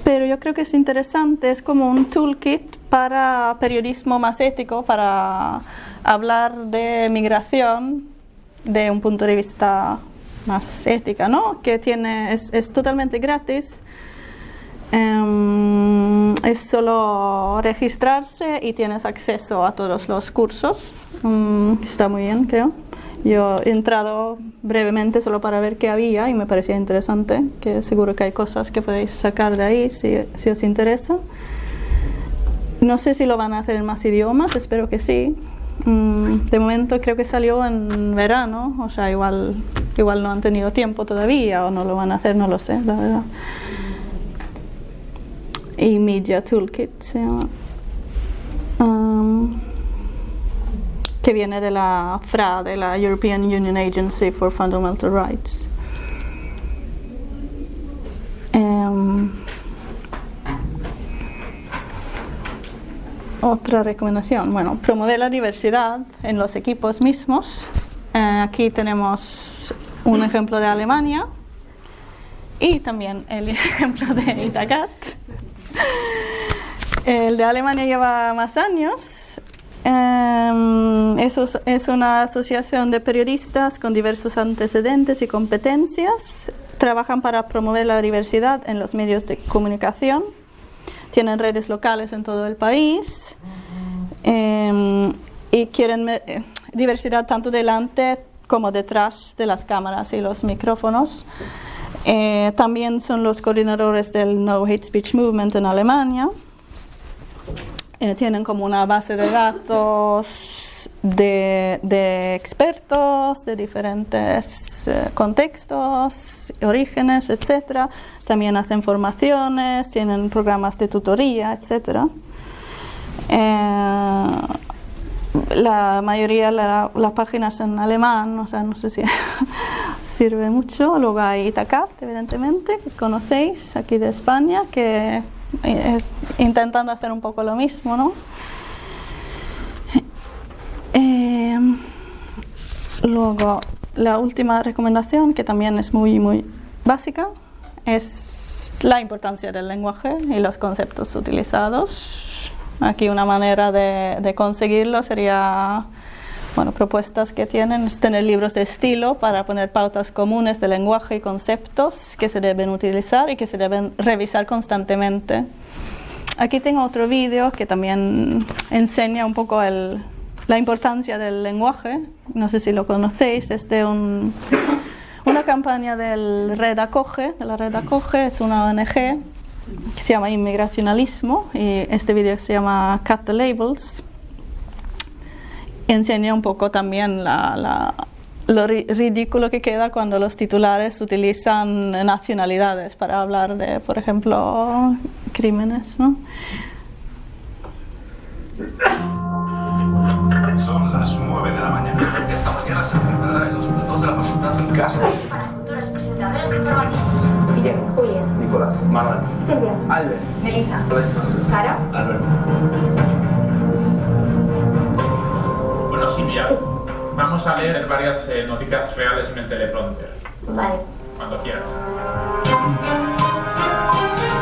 pero yo creo que es interesante, es como un toolkit para periodismo más ético, para hablar de migración de un punto de vista más ética, ¿no? Que es totalmente gratis, es solo registrarse y tienes acceso a todos los cursos, está muy bien, creo. Yo he entrado brevemente solo para ver qué había y me parecía interesante, que seguro que hay cosas que podéis sacar de ahí si os interesa. No sé si lo van a hacer en más idiomas, espero que sí. De momento creo que salió en verano, o sea, igual no han tenido tiempo todavía o no lo van a hacer, no lo sé, la verdad. Y Media Toolkit se llama. que viene de la FRA, de la European Union Agency for Fundamental Rights. Otra recomendación, bueno, promover la diversidad en los equipos mismos. Aquí tenemos un ejemplo de Alemania y también el ejemplo de Itacat. El de Alemania lleva más años. Es una asociación de periodistas con diversos antecedentes y competencias. Trabajan para promover la diversidad en los medios de comunicación. Tienen redes locales en todo el país y quieren diversidad tanto delante como detrás de las cámaras y los micrófonos. También son los coordinadores del No Hate Speech Movement en Alemania. Tienen como una base de datos de expertos de diferentes contextos, orígenes, etc. También hacen formaciones, tienen programas de tutoría, etc. La mayoría de las páginas en alemán, o sea, no sé si sirve mucho. Luego hay Itacat, evidentemente, que conocéis aquí de España, que intentando hacer un poco lo mismo, ¿no? Luego, la última recomendación, que también es muy básica, es la importancia del lenguaje y los conceptos utilizados. Aquí una manera de conseguirlo sería, bueno, propuestas que tienen es tener libros de estilo para poner pautas comunes de lenguaje y conceptos que se deben utilizar y que se deben revisar constantemente. Aquí tengo otro vídeo que también enseña un poco la importancia del lenguaje. No sé si lo conocéis, es de una campaña de la Red Acoge, es una ONG que se llama Inmigracionalismo, y este vídeo se llama Cut the Labels. Enseña un poco también lo ridículo que queda cuando los titulares utilizan nacionalidades para hablar de, por ejemplo, crímenes, ¿no? Son las 9 de la mañana. Esta mañana se preparará en los platos de la facultad en casa. Para futuros presentadores informativos. Guillermo. Julián. Nicolás. Manuel. Silvia. Albert. Melissa. Alessandro. Sara. Alberto. Bueno, Silvia, vamos a leer varias noticias reales en el teleprompter. Vale. Cuando quieras.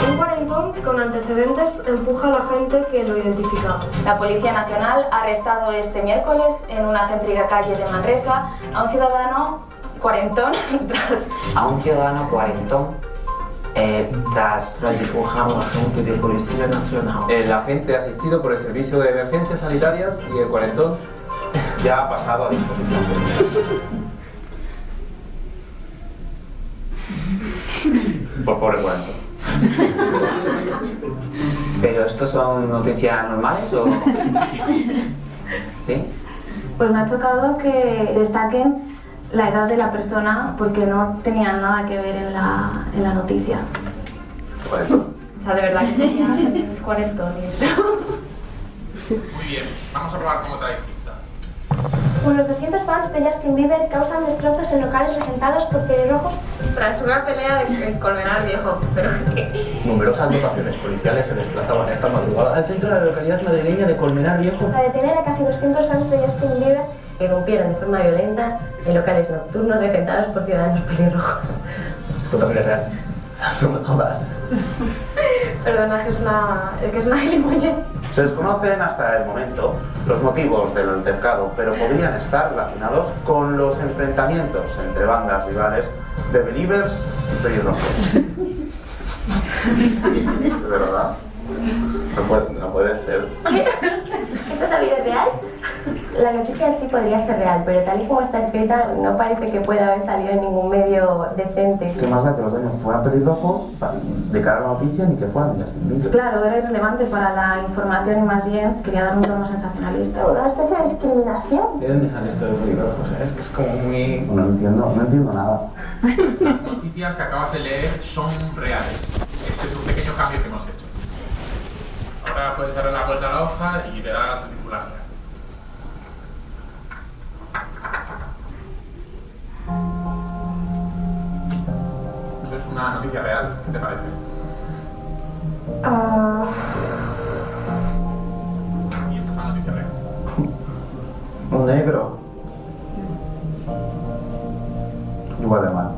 Un cuarentón con antecedentes empuja a la gente que lo identifica. La Policía Nacional ha arrestado este miércoles en una céntrica calle de Manresa a un ciudadano cuarentón tras... A un ciudadano cuarentón tras... Lo dibuja un agente de Policía Nacional. El agente asistido por el Servicio de Emergencias Sanitarias y el cuarentón ya ha pasado a disposición. Por pobre cuarentón. ¿Pero estos son noticias normales o...? ¿Sí? Pues me ha chocado que destaquen la edad de la persona porque no tenía nada que ver en la noticia. ¿Cuarentón? O sea, de verdad que tenía cuarentón. Muy bien, vamos a probar con otra distinta. Unos 200 fans de Justin Bieber causan destrozos en locales regentados por pelirrojos. Tras una pelea en Colmenar Viejo, pero ¿qué? Numerosas dotaciones policiales se desplazaban esta madrugada al centro de la localidad madrileña de Colmenar Viejo Para detener a casi 200 fans de Justin Bieber que irrumpieron de forma violenta en locales nocturnos regentados por ciudadanos pelirrojos. Esto también es real. No me jodas. Perdona, que es una gilipollez. Se desconocen hasta el momento los motivos del altercado, pero podrían estar relacionados con los enfrentamientos entre bandas rivales de Believers y pelirrojos. ¿De verdad? No puede ser. ¿Esto también es real? La noticia en sí podría ser real, pero tal y como está escrita no parece que pueda haber salido en ningún medio decente. ¿Qué más da que los daños fueran pelirrojos de cara a la noticia ni que fueran de Justin Bieber? Claro, era irrelevante para la información y más bien quería dar un tono sensacionalista. Una especie de discriminación. ¿De dónde sale esto de pelirrojos? Es que es como muy... No entiendo nada. Las noticias que acabas de leer son reales. Ese es un pequeño cambio que hemos hecho. Ahora puedes darle la vuelta a la hoja y verás el titular. una noticia real, ¿qué te parece? Y esto es una noticia real. Un negro. Igual de mal.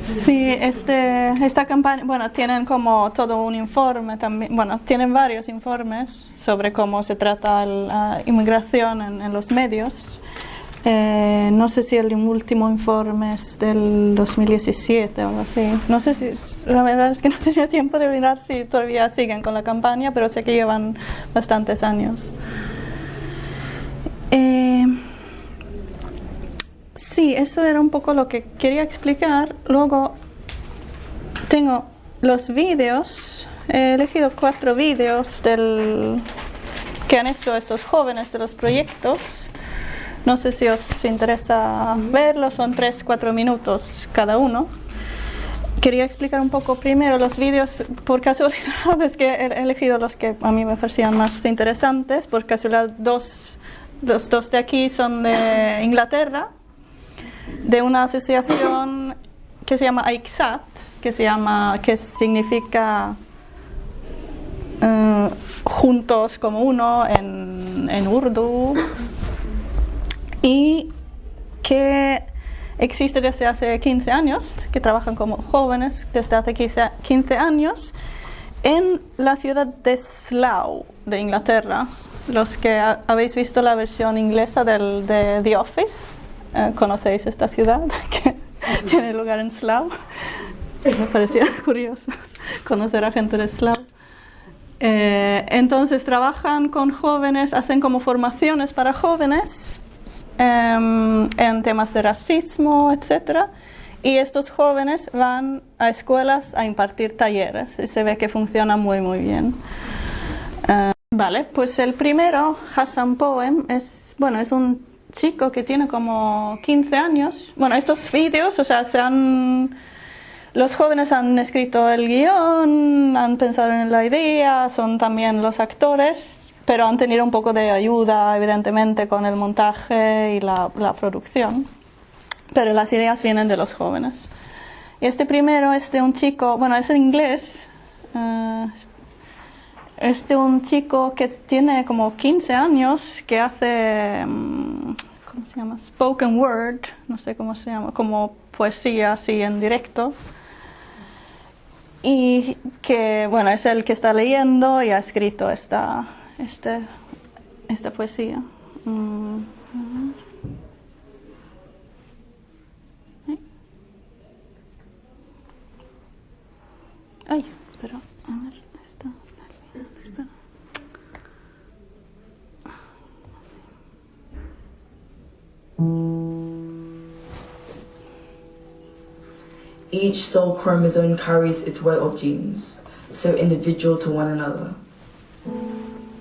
Sí, esta campaña, bueno, tienen como todo un informe también, bueno, tienen varios informes sobre cómo se trata la inmigración en los medios. No sé si el último informe es del 2017 o algo así. No sé si, la verdad es que no tenía tiempo de mirar si todavía siguen con la campaña, pero sé que llevan bastantes años. Sí, eso era un poco lo que quería explicar. Luego tengo los vídeos. He elegido 4 vídeos que han hecho estos jóvenes de los proyectos. No sé si os interesa verlos, son 3-4 minutos cada uno. Quería explicar un poco primero los vídeos. Por casualidad es que he elegido los que a mí me parecían más interesantes. Por casualidad los dos de aquí son de Inglaterra, de una asociación que se llama AICSAT, que significa juntos como uno en urdu, y que existe desde hace 15 años, que trabajan como jóvenes desde hace 15 años en la ciudad de Slough, de Inglaterra. Los que habéis visto la versión inglesa de The Office, conocéis esta ciudad que tiene lugar en Slough. Me parecía curioso conocer a gente de Slough. Entonces trabajan con jóvenes, hacen como formaciones para jóvenes en temas de racismo, etc. Y estos jóvenes van a escuelas a impartir talleres y se ve que funciona muy muy bien. Vale, pues el primero, Hassan Poem, es un chico que tiene como 15 años. Bueno, estos vídeos, o sea, los jóvenes han escrito el guión, han pensado en la idea, son también los actores, pero han tenido un poco de ayuda, evidentemente, con el montaje y la producción. Pero las ideas vienen de los jóvenes. Y este primero es de un chico, bueno, es en inglés. Es de un chico que tiene como 15 años, que hace, ¿cómo se llama? Spoken word, no sé cómo se llama, como poesía así en directo. Y que, bueno, es el que está leyendo y ha escrito esta poesía. Ay, pero, a ver, está. Espera. Each soul chromosome carries its weight of genes, so individual to one another.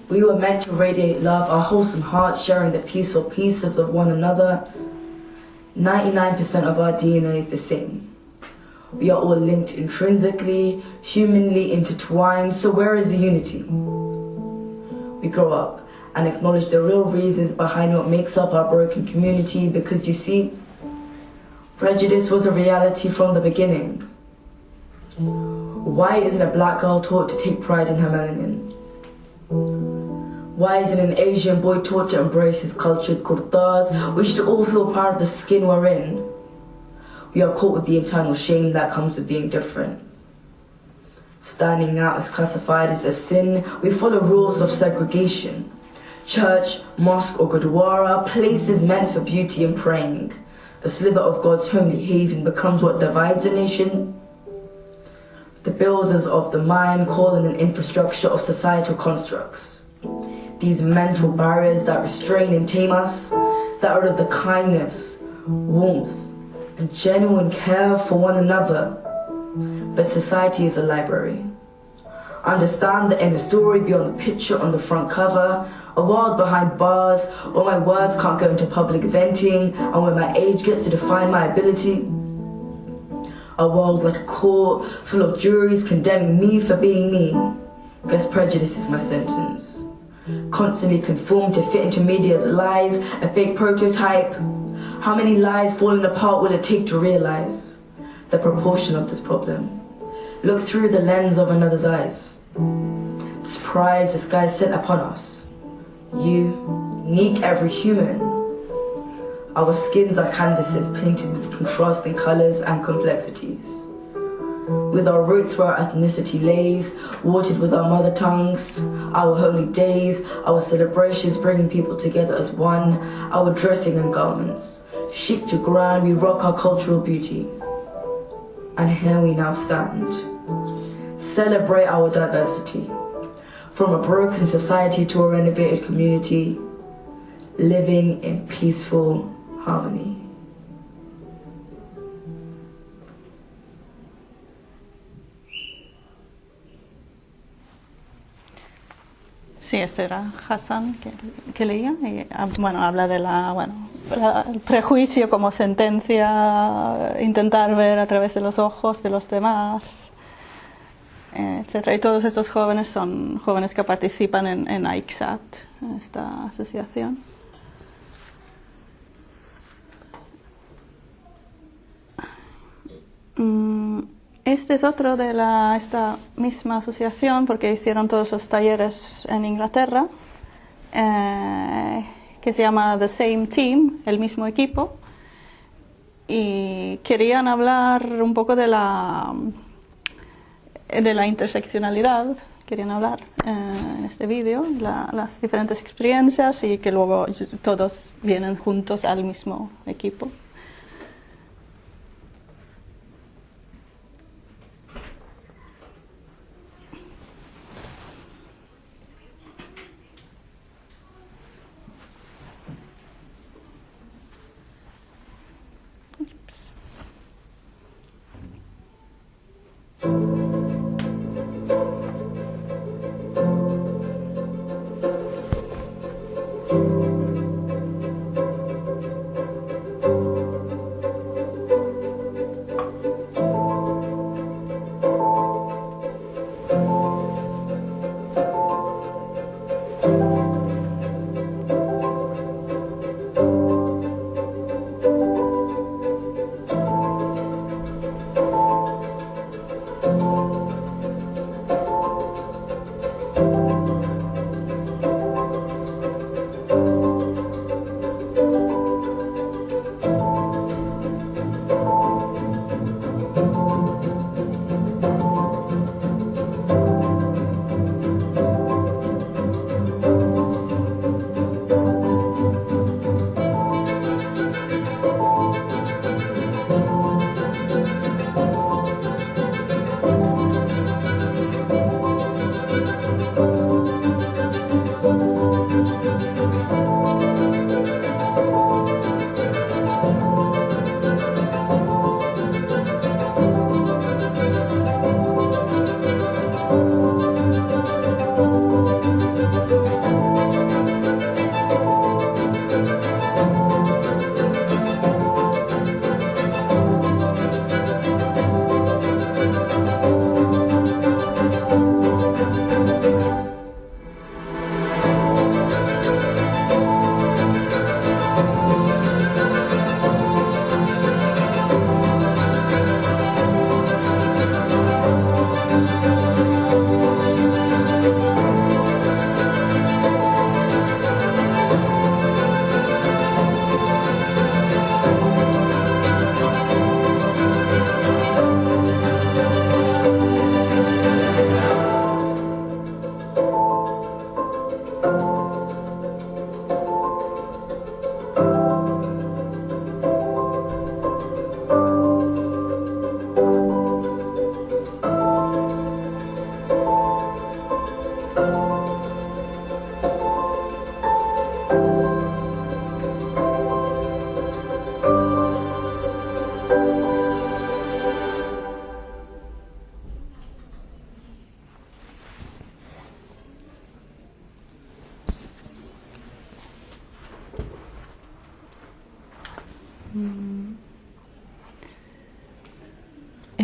We were meant to radiate love, our wholesome hearts sharing the peaceful pieces of one another. 99% of our DNA is the same. We are all linked intrinsically, humanly intertwined, so where is the unity? We grow up and acknowledge the real reasons behind what makes up our broken community, because you see, prejudice was a reality from the beginning. Why isn't a black girl taught to take pride in her melanin? Why isn't an Asian boy taught to embrace his cultured kurtas? We should all feel proud of the skin we're in. We are caught with the internal shame that comes with being different. Standing out is classified as a sin. We follow rules of segregation. Church, mosque or gurdwara, places meant for beauty and praying. A slither of God's homely haven becomes what divides a nation. The builders of the mind call in an infrastructure of societal constructs. These mental barriers that restrain and tame us, that are of the kindness, warmth, and genuine care for one another. But society is a library. Understand the end of story beyond the picture on the front cover. A world behind bars, where my words can't go into public venting, and where my age gets to define my ability. A world like a court, full of juries condemning me for being me. Guess prejudice is my sentence. Constantly conform to fit into media's lies, a fake prototype. How many lies falling apart will it take to realize the proportion of this problem? Look through the lens of another's eyes. This prize the sky set upon us. You, unique every human. Our skins are canvases painted with contrasting colors and complexities. With our roots where our ethnicity lays, watered with our mother tongues, our holy days, our celebrations bringing people together as one, our dressing and garments. Chic to grand, we rock our cultural beauty. And here we now stand. Celebrate our diversity. From a broken society to a renovated community, living in peaceful harmony. Sí, este era Hassan que leía y bueno, habla de el prejuicio como sentencia, intentar ver a través de los ojos de los demás, etcétera. Y todos estos jóvenes son jóvenes que participan en AICSAT, esta asociación. Este es otro de esta misma asociación, porque hicieron todos los talleres en Inglaterra, que se llama The Same Team, el mismo equipo, y querían hablar un poco de la interseccionalidad, querían hablar en este vídeo, las diferentes experiencias y que luego todos vienen juntos al mismo equipo.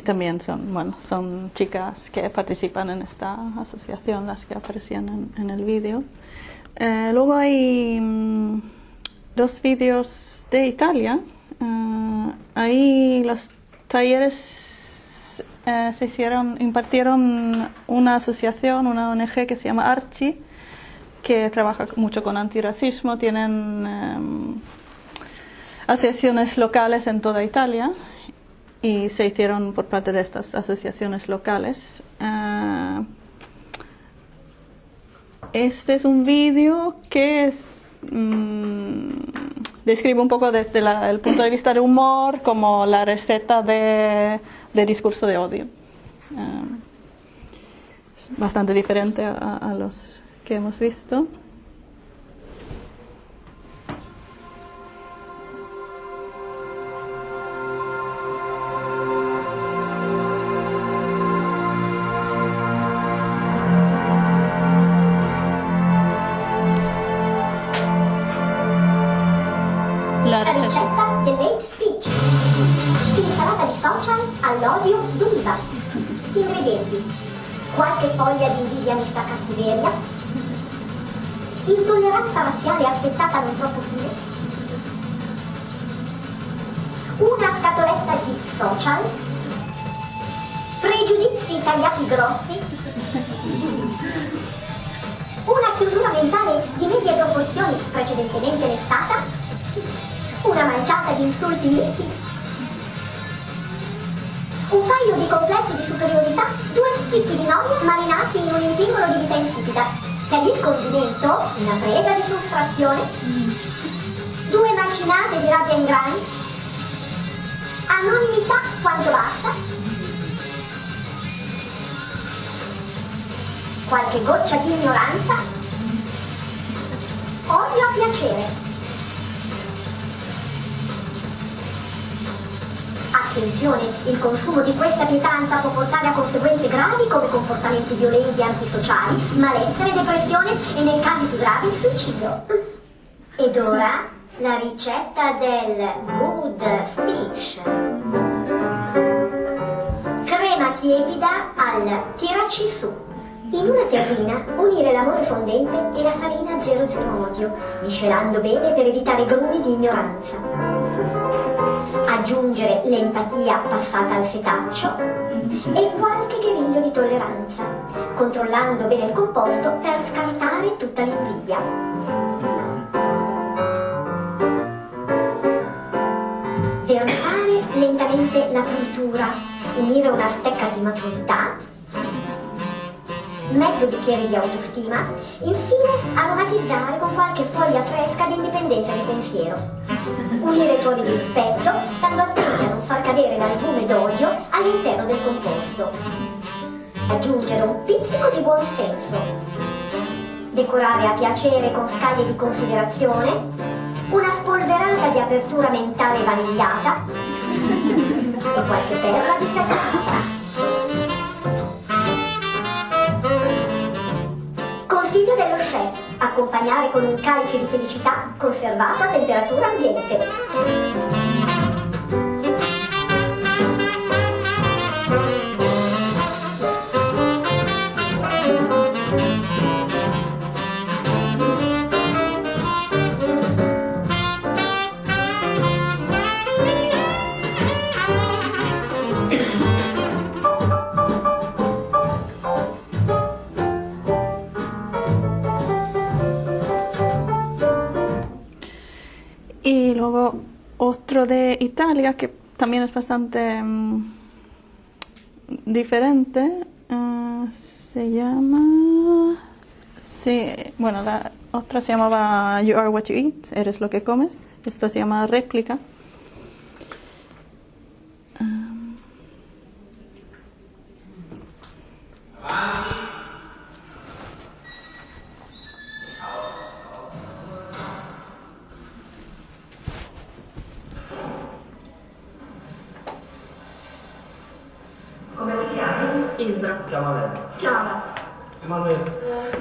también son chicas que participan en esta asociación, las que aparecían en el vídeo. Luego hay 2 vídeos de Italia. Ahí los talleres impartieron una asociación, una ONG que se llama Arci, que trabaja mucho con antirracismo. Tienen asociaciones locales en toda Italia y se hicieron por parte de estas asociaciones locales. Este es un vídeo que describe un poco desde el punto de vista de humor como la receta de discurso de odio. Es bastante diferente a los que hemos visto. La ricetta dell'hate speech. Insalata di social all'odio d'uliva. Ingredienti: qualche foglia di invidia mista cattiveria, intolleranza razziale affettata non troppo fine, una scatoletta di social, pregiudizi tagliati grossi, una chiusura mentale di medie proporzioni precedentemente lessata, una manciata di insulti misti, un paio di complessi di superiorità, 2 spicchi di noia marinati in un intingolo di vita insipida, per il condimento una presa di frustrazione, 2 macinate di rabbia in grani, anonimità quanto basta, qualche goccia di ignoranza, odio a piacere. Attenzione, il consumo di questa pietanza può portare a conseguenze gravi come comportamenti violenti e antisociali, malessere, depressione e nei casi più gravi il suicidio. Ed ora la ricetta del good speech. Crema tiepida al tiraci su. In una terrina unire l'amore fondente e la farina 00 odio, miscelando bene per evitare grumi di ignoranza. Aggiungere l'empatia passata al fetaccio e qualche griglio di tolleranza, controllando bene il composto per scartare tutta l'invidia. Versare lentamente la cultura, unire una stecca di maturità, mezzo bicchiere di autostima, infine aromatizzare con qualche foglia fresca di indipendenza di pensiero. Unire i tuoni di rispetto, stando attenti a non far cadere l'albume d'odio all'interno del composto. Aggiungere un pizzico di buon senso. Decorare a piacere con scaglie di considerazione, una spolverata di apertura mentale vanigliata e qualche perla di saggezza. Consiglio dello chef: accompagnare con un calice di felicità conservato a temperatura ambiente. Y luego otro de Italia que también es bastante diferente, se llama, bueno, la otra se llamaba You Are What You Eat, eres lo que comes. Esta se llama Réplica. Come ti chiami? Isra. Chiamami. Chiara. Emanuele.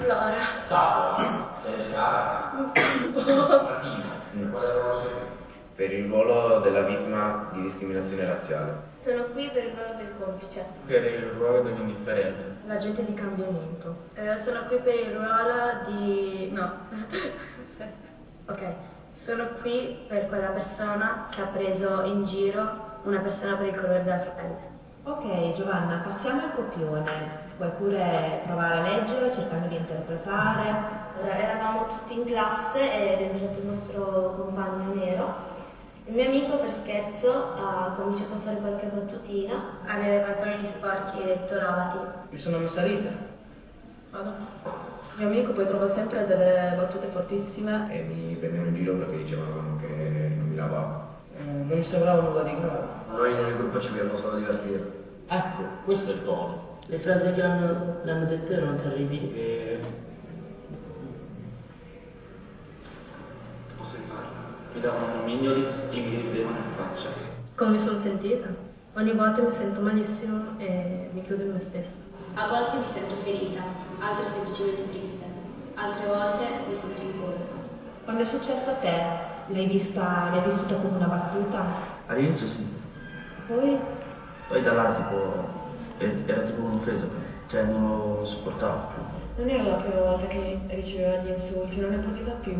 Laura. Ciao. Sei Chiara? Martina. Quale ruolo sei? Per il ruolo della vittima di discriminazione razziale. Sono qui per il ruolo del complice. Per il ruolo dell'indifferente. L'agente di cambiamento. Sono qui per il ruolo di... no. Ok, sono qui per quella persona che ha preso in giro una persona per il colore della sua pelle. Ok, Giovanna, passiamo al copione. Puoi pure provare a leggere cercando di interpretare. Allora, eravamo tutti in classe ed è entrato il nostro compagno nero. Il mio amico per scherzo ha cominciato a fare qualche battutina. Aveva i pantaloni sporchi e detto lavati. Mi sono messa a ridere. Vado. Il mio amico poi trova sempre delle battute fortissime. E mi prendevano in giro perché dicevano che non mi lavavo. Non mi sembrava nulla di grave. Noi nel gruppo ci vogliamo solo divertire. Ecco, questo è il tono. Le frasi che l'hanno dette erano terribili. Posso farlo? Mi davano nomignoli e mi ridevano in faccia. Come mi sono sentita? Ogni volta mi sento malissimo e mi chiudo in me stessa. A volte mi sento ferita, altre semplicemente triste. Altre volte mi sento in colpa. Quando è successo a te, l'hai vissuta come una battuta? All'inizio sì. Poi da là tipo era tipo un'offesa per me, cioè non lo sopportavo più. Non era la prima volta che riceveva gli insulti, non ne poteva più.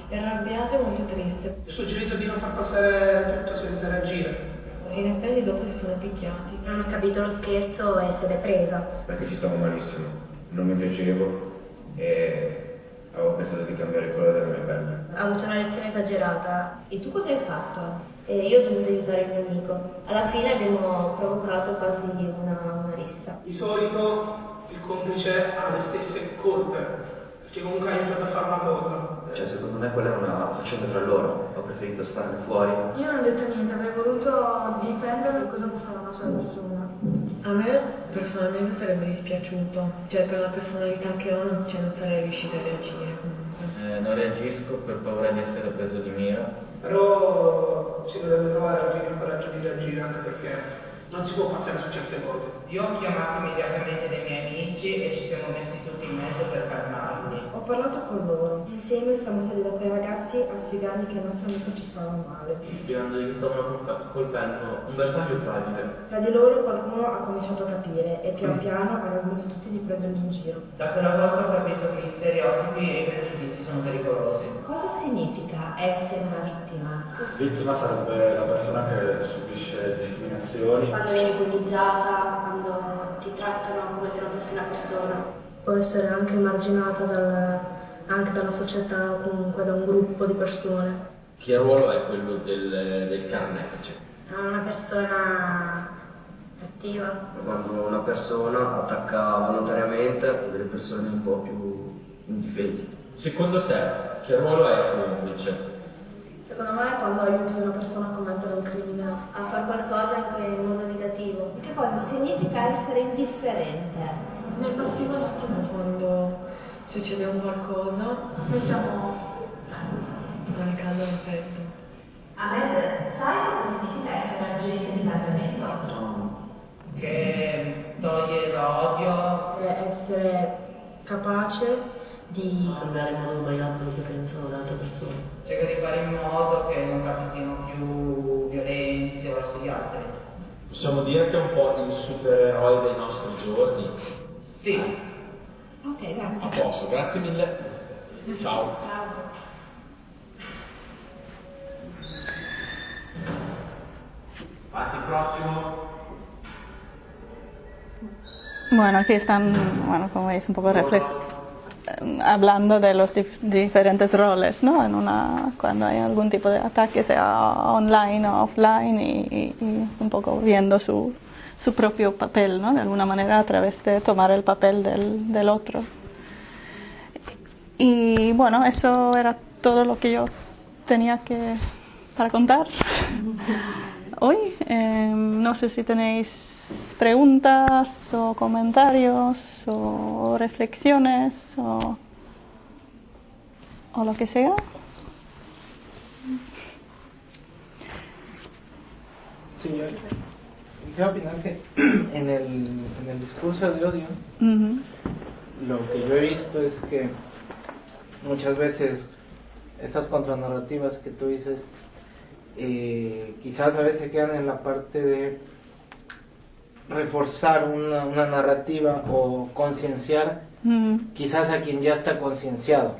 Era arrabbiata e molto triste. Ho suggerito di non far passare tutto senza reagire. In effetti dopo si sono picchiati. Non ho capito lo scherzo e se l'è presa. Perché ci stavo malissimo, non mi piacevo e avevo pensato di cambiare il colore della mia pelle. Ha avuto una lezione esagerata. E tu cosa hai fatto? E io ho dovuto aiutare il mio amico. Alla fine abbiamo provocato quasi una rissa. Di solito il complice ha le stesse colpe, perché comunque ha aiutato a fare una cosa. Cioè secondo me quella era una faccenda tra loro, ho preferito starne fuori. Io non ho detto niente, avrei voluto difenderlo. Cosa può fare una sola persona? A me personalmente sarebbe dispiaciuto, cioè per la personalità che ho non sarei riuscita a reagire comunque. Non reagisco per paura di essere preso di mira. Però si dovrebbe trovare alla fine il coraggio di reagire, anche perché non si può passare su certe cose. Io ho chiamato immediatamente dei miei amici e ci siamo messi tutti in mezzo per calmarli. Ho parlato con loro. Insieme siamo stati da quei ragazzi a spiegargli che il nostro amico ci stava male. Spiegandogli che stavano colpendo un bersaglio fragile. Tra di loro qualcuno ha cominciato a capire e pian piano hanno smesso tutti di prenderli in giro. Da quella volta ho capito che gli stereotipi e i pregiudizi sono pericolosi. Cosa significa essere una vittima? Vittima sarebbe la persona che subisce discriminazioni. Quando vieni bullizzata, quando ti trattano come se non fossi una persona. Può essere anche emarginata anche dalla società o comunque da un gruppo di persone. Che ruolo è quello del carnefice? Una persona cattiva. Quando una persona attacca volontariamente delle persone un po' più indifesi. Secondo te, che ruolo è il complice? Secondo me è quando aiuti una persona a commettere un crimine, a fare qualcosa in modo negativo. Che cosa significa essere indifferente? Nel passivo attivo. Quando succede un qualcosa, noi siamo non è caldo nel petto. Ahmed, sai cosa significa essere agente di cambiamento? No. Che toglie l'odio. È essere capace di cambiare in modo sbagliato quello che pensano le altre persone. Cerca di fare in modo che non capitino più violenze verso gli altri. Possiamo dire che è un po' il supereroe dei nostri giorni? Sì. Ok, grazie. A posto, grazie mille. Ciao. Ciao. Fatti il prossimo. Bueno, aquí están, como veis, un poco hablando de los diferentes roles, ¿no? Cuando hay algún tipo de ataque, sea online o offline, y un poco viendo su propio papel, ¿no? De alguna manera, a través de tomar el papel del otro. Y bueno, eso era todo lo que yo tenía para contar hoy. No sé si tenéis preguntas o comentarios o reflexiones o lo que sea. Sí, yo quiero opinar que en el discurso de odio, lo que yo he visto es que muchas veces estas contranarrativas que tú dices quizás a veces se quedan en la parte de reforzar una narrativa o concienciar quizás a quien ya está concienciado.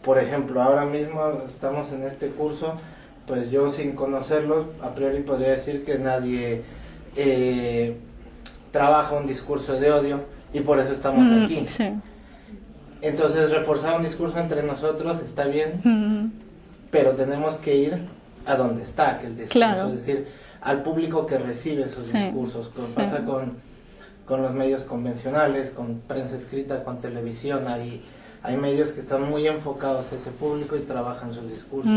Por ejemplo, ahora mismo estamos en este curso, pues yo sin conocerlos, a priori podría decir que nadie trabaja un discurso de odio y por eso estamos aquí. Sí. Entonces reforzar un discurso entre nosotros está bien, pero tenemos que ir a donde está aquel discurso, Claro. es decir, al público que recibe esos discursos, como pasa con los medios convencionales, con prensa escrita, con televisión. Hay medios que están muy enfocados a ese público y trabajan sus discursos.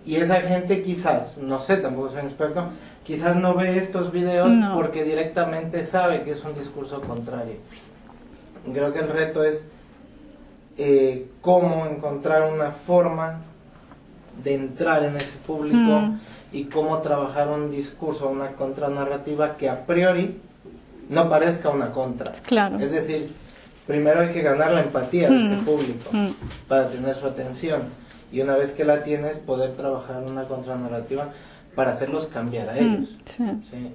Y esa gente quizás, no sé, tampoco soy un experto, quizás no ve estos videos porque directamente sabe que es un discurso contrario. Creo que el reto es cómo encontrar una forma de entrar en ese público y cómo trabajar un discurso, una contranarrativa que a priori no parezca una contra. Claro. Es decir, primero hay que ganar la empatía de ese público para tener su atención, y una vez que la tienes, poder trabajar una contranarrativa para hacerlos cambiar a ellos. Sí. ¿Sí?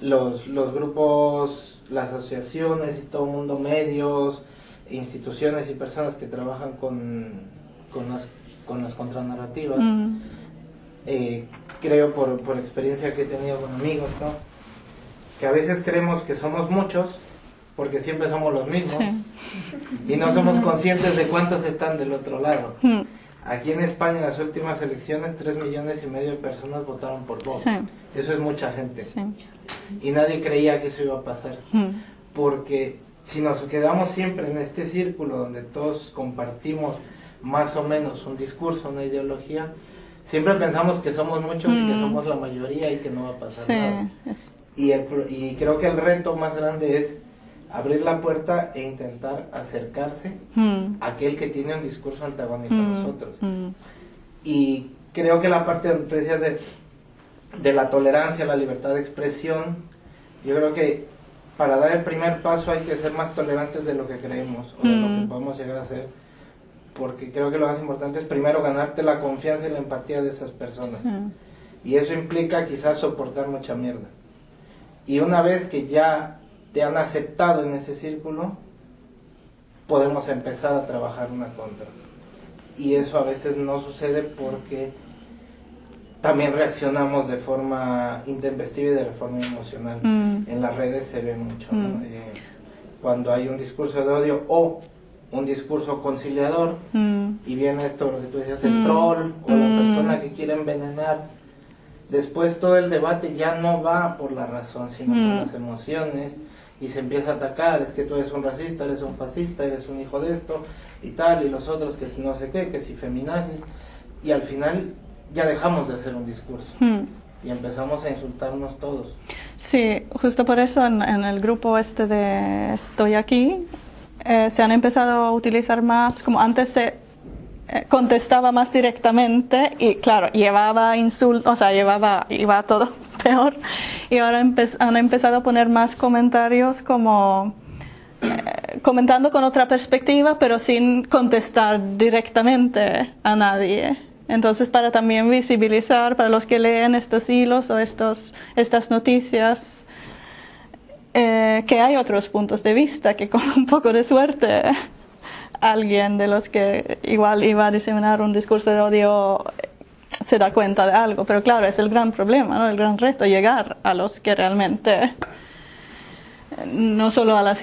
Los grupos, las asociaciones y todo el mundo, medios, instituciones y personas que trabajan con las contranarrativas, creo por experiencia que he tenido con amigos, ¿no?, que a veces creemos que somos muchos porque siempre somos los mismos y no somos conscientes de cuántos están del otro lado. Aquí en España en las últimas elecciones 3,5 millones de personas votaron por Vox. Eso es mucha gente. Y nadie creía que eso iba a pasar. Porque si nos quedamos siempre en este círculo donde todos compartimos más o menos un discurso, una ideología, siempre pensamos que somos muchos y que somos la mayoría y que no va a pasar nada. Y creo que el reto más grande es abrir la puerta e intentar acercarse a aquel que tiene un discurso antagónico a nosotros. Y creo que la parte de la tolerancia, la libertad de expresión, yo creo que para dar el primer paso hay que ser más tolerantes de lo que creemos o de lo que podemos llegar a ser, porque creo que lo más importante es primero ganarte la confianza y la empatía de esas personas. Y eso implica quizás soportar mucha mierda. Y una vez que ya te han aceptado en ese círculo, podemos empezar a trabajar una contra. Y eso a veces no sucede porque también reaccionamos de forma intempestiva y de forma emocional. En las redes se ve mucho, ¿no? Cuando hay un discurso de odio o un discurso conciliador y viene esto, lo que tú decías, el troll o la persona que quiere envenenar. Después todo el debate ya no va por la razón, sino por las emociones, y se empieza a atacar, es que tú eres un racista, eres un fascista, eres un hijo de esto y tal, y los otros que no sé qué, que si feminazis, y al final ya dejamos de hacer un discurso y empezamos a insultarnos todos. Sí, justo por eso en el grupo este de Estoy Aquí se han empezado a utilizar más, como antes se contestaba más directamente y claro, llevaba insultos, o sea, iba todo peor, y ahora han empezado a poner más comentarios como comentando con otra perspectiva pero sin contestar directamente a nadie. Entonces, para también visibilizar para los que leen estos hilos o estas noticias, que hay otros puntos de vista, que con un poco de suerte alguien de los que igual iba a diseminar un discurso de odio se da cuenta de algo. Pero claro, es el gran problema, ¿no? El gran reto, llegar a los que realmente, no solo a la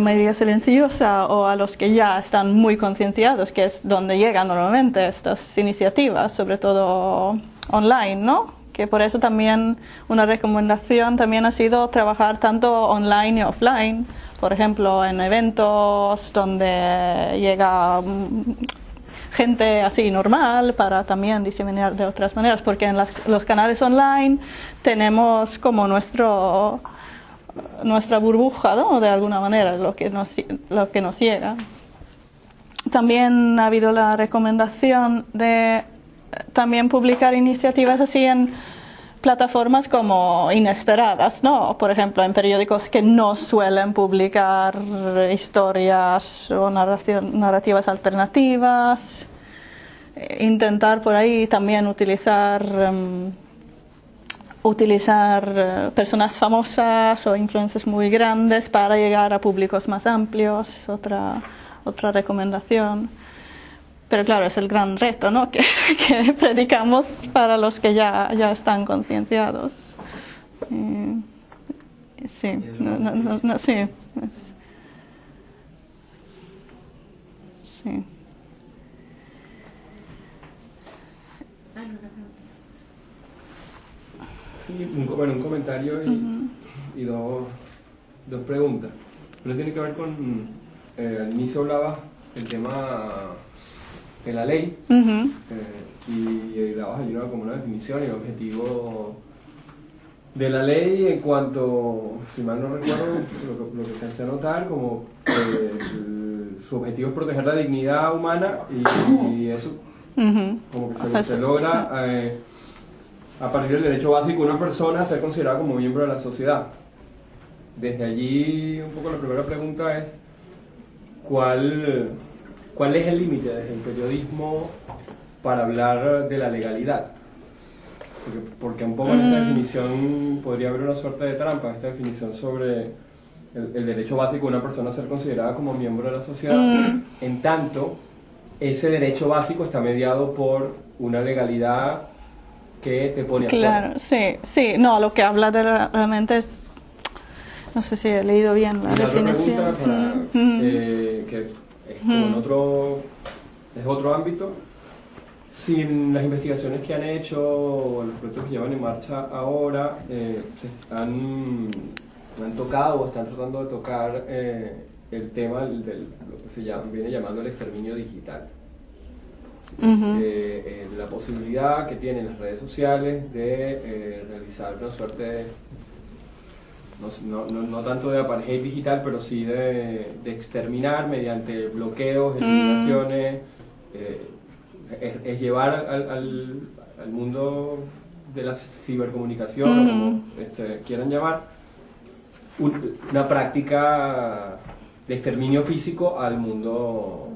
mayoría silenciosa o a los que ya están muy concienciados, que es donde llegan normalmente estas iniciativas, sobre todo online, ¿no? Que por eso también una recomendación también ha sido trabajar tanto online y offline, por ejemplo en eventos donde llega gente así normal para también diseminar de otras maneras, porque en los canales online tenemos como nuestra burbuja, ¿no? De alguna manera, lo que nos llega. También ha habido la recomendación de también publicar iniciativas así en plataformas como inesperadas, ¿no? Por ejemplo, en periódicos que no suelen publicar historias o narrativas alternativas. intentar por ahí también utilizar personas famosas o influencers muy grandes para llegar a públicos más amplios, es otra recomendación. Pero claro, es el gran reto, ¿no? que predicamos para los que ya están concienciados. Sí, sí. Sí. Sí, un comentario y dos preguntas. Una tiene que ver con, al inicio hablaba el tema de la ley y dabas allí como una definición y el objetivo de la ley en cuanto, si mal no recuerdo, lo que se hace notar como su objetivo es proteger la dignidad humana y eso como que se logra a partir del derecho básico de una persona a ser considerada como miembro de la sociedad. Desde allí un poco la primera pregunta es ¿cuál es el límite desde el periodismo para hablar de la legalidad? Porque un poco en esta definición podría haber una suerte de trampa, esta definición sobre el derecho básico de una persona a ser considerada como miembro de la sociedad, en tanto ese derecho básico está mediado por una legalidad que te pone Claro, sí, no, lo que habla realmente es, no sé si he leído bien la definición. Otra pregunta que es como es otro ámbito. Sin las investigaciones que han hecho, los proyectos que llevan en marcha ahora, han tocado o están tratando de tocar el tema de lo que viene llamando el exterminio digital. La posibilidad que tienen las redes sociales de realizar una suerte no tanto de apartheid digital, pero sí de exterminar mediante bloqueos, eliminaciones. Es llevar al mundo de la cibercomunicación, o como quieran llamar, una práctica de exterminio físico al mundo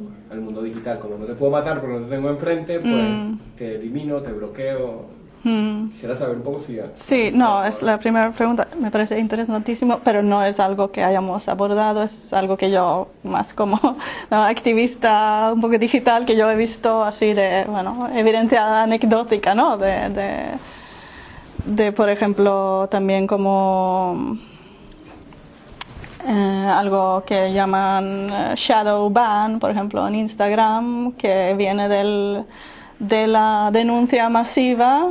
digital. Como no te puedo matar porque no te tengo enfrente, pues te elimino, te bloqueo. Quisiera saber un poco si... Sí, no, es la primera pregunta, me parece interesantísimo, pero no es algo que hayamos abordado, es algo que yo, más como activista un poco digital, que yo he visto así de, evidencia anecdótica, ¿no? De por ejemplo, también como algo que llaman shadow ban, por ejemplo, en Instagram, que viene de la denuncia masiva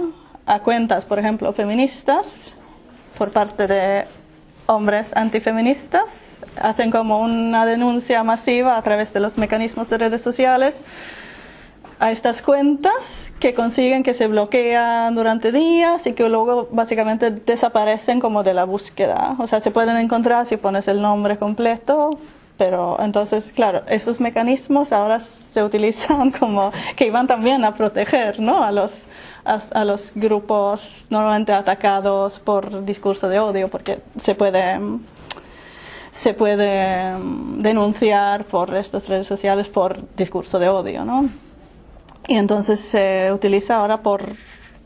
a cuentas, por ejemplo, feministas, por parte de hombres antifeministas. Hacen como una denuncia masiva a través de los mecanismos de redes sociales a estas cuentas que consiguen que se bloquean durante días y que luego básicamente desaparecen como de la búsqueda. O sea, se pueden encontrar si pones el nombre completo, pero entonces, claro, estos mecanismos ahora se utilizan como que iban también a proteger, ¿no? a los grupos normalmente atacados por discurso de odio, porque se puede denunciar por estas redes sociales por discurso de odio, ¿no? Y entonces se utiliza ahora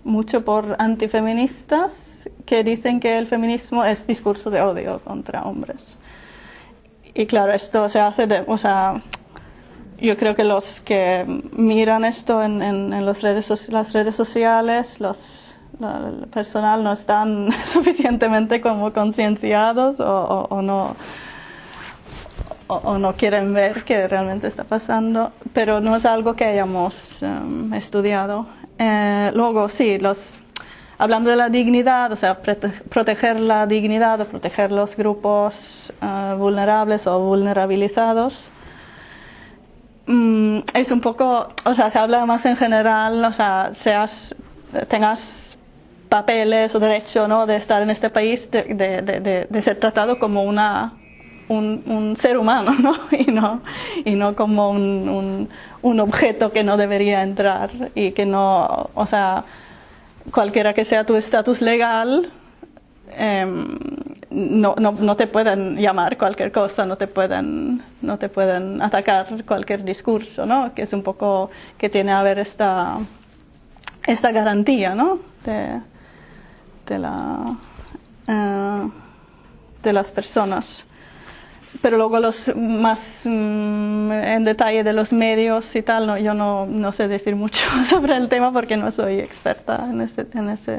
mucho por antifeministas que dicen que el feminismo es discurso de odio contra hombres. Y claro, esto se hace yo creo que los que miran esto en las redes sociales, el personal no están suficientemente como concienciados o no quieren ver qué realmente está pasando, pero no es algo que hayamos estudiado. Luego, sí, hablando de la dignidad, o sea, proteger la dignidad o proteger los grupos vulnerables o vulnerabilizados, es un poco, o sea, se habla más en general, o sea, tengas papeles o derecho, ¿no?, de estar en este país, de ser tratado como un ser humano, ¿no? Y no como un objeto que no debería entrar y que no, o sea, cualquiera que sea tu estatus legal, no te pueden llamar cualquier cosa, no te pueden no te pueden atacar cualquier discurso, ¿no? Que es un poco que tiene a ver esta garantía, ¿no? de las personas. Pero luego los más en detalle de los medios y tal, yo no sé decir mucho sobre el tema porque no soy experta en ese tema. Sí.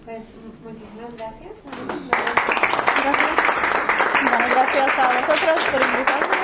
Pues muchísimas gracias. Gracias a vosotros por invitarme.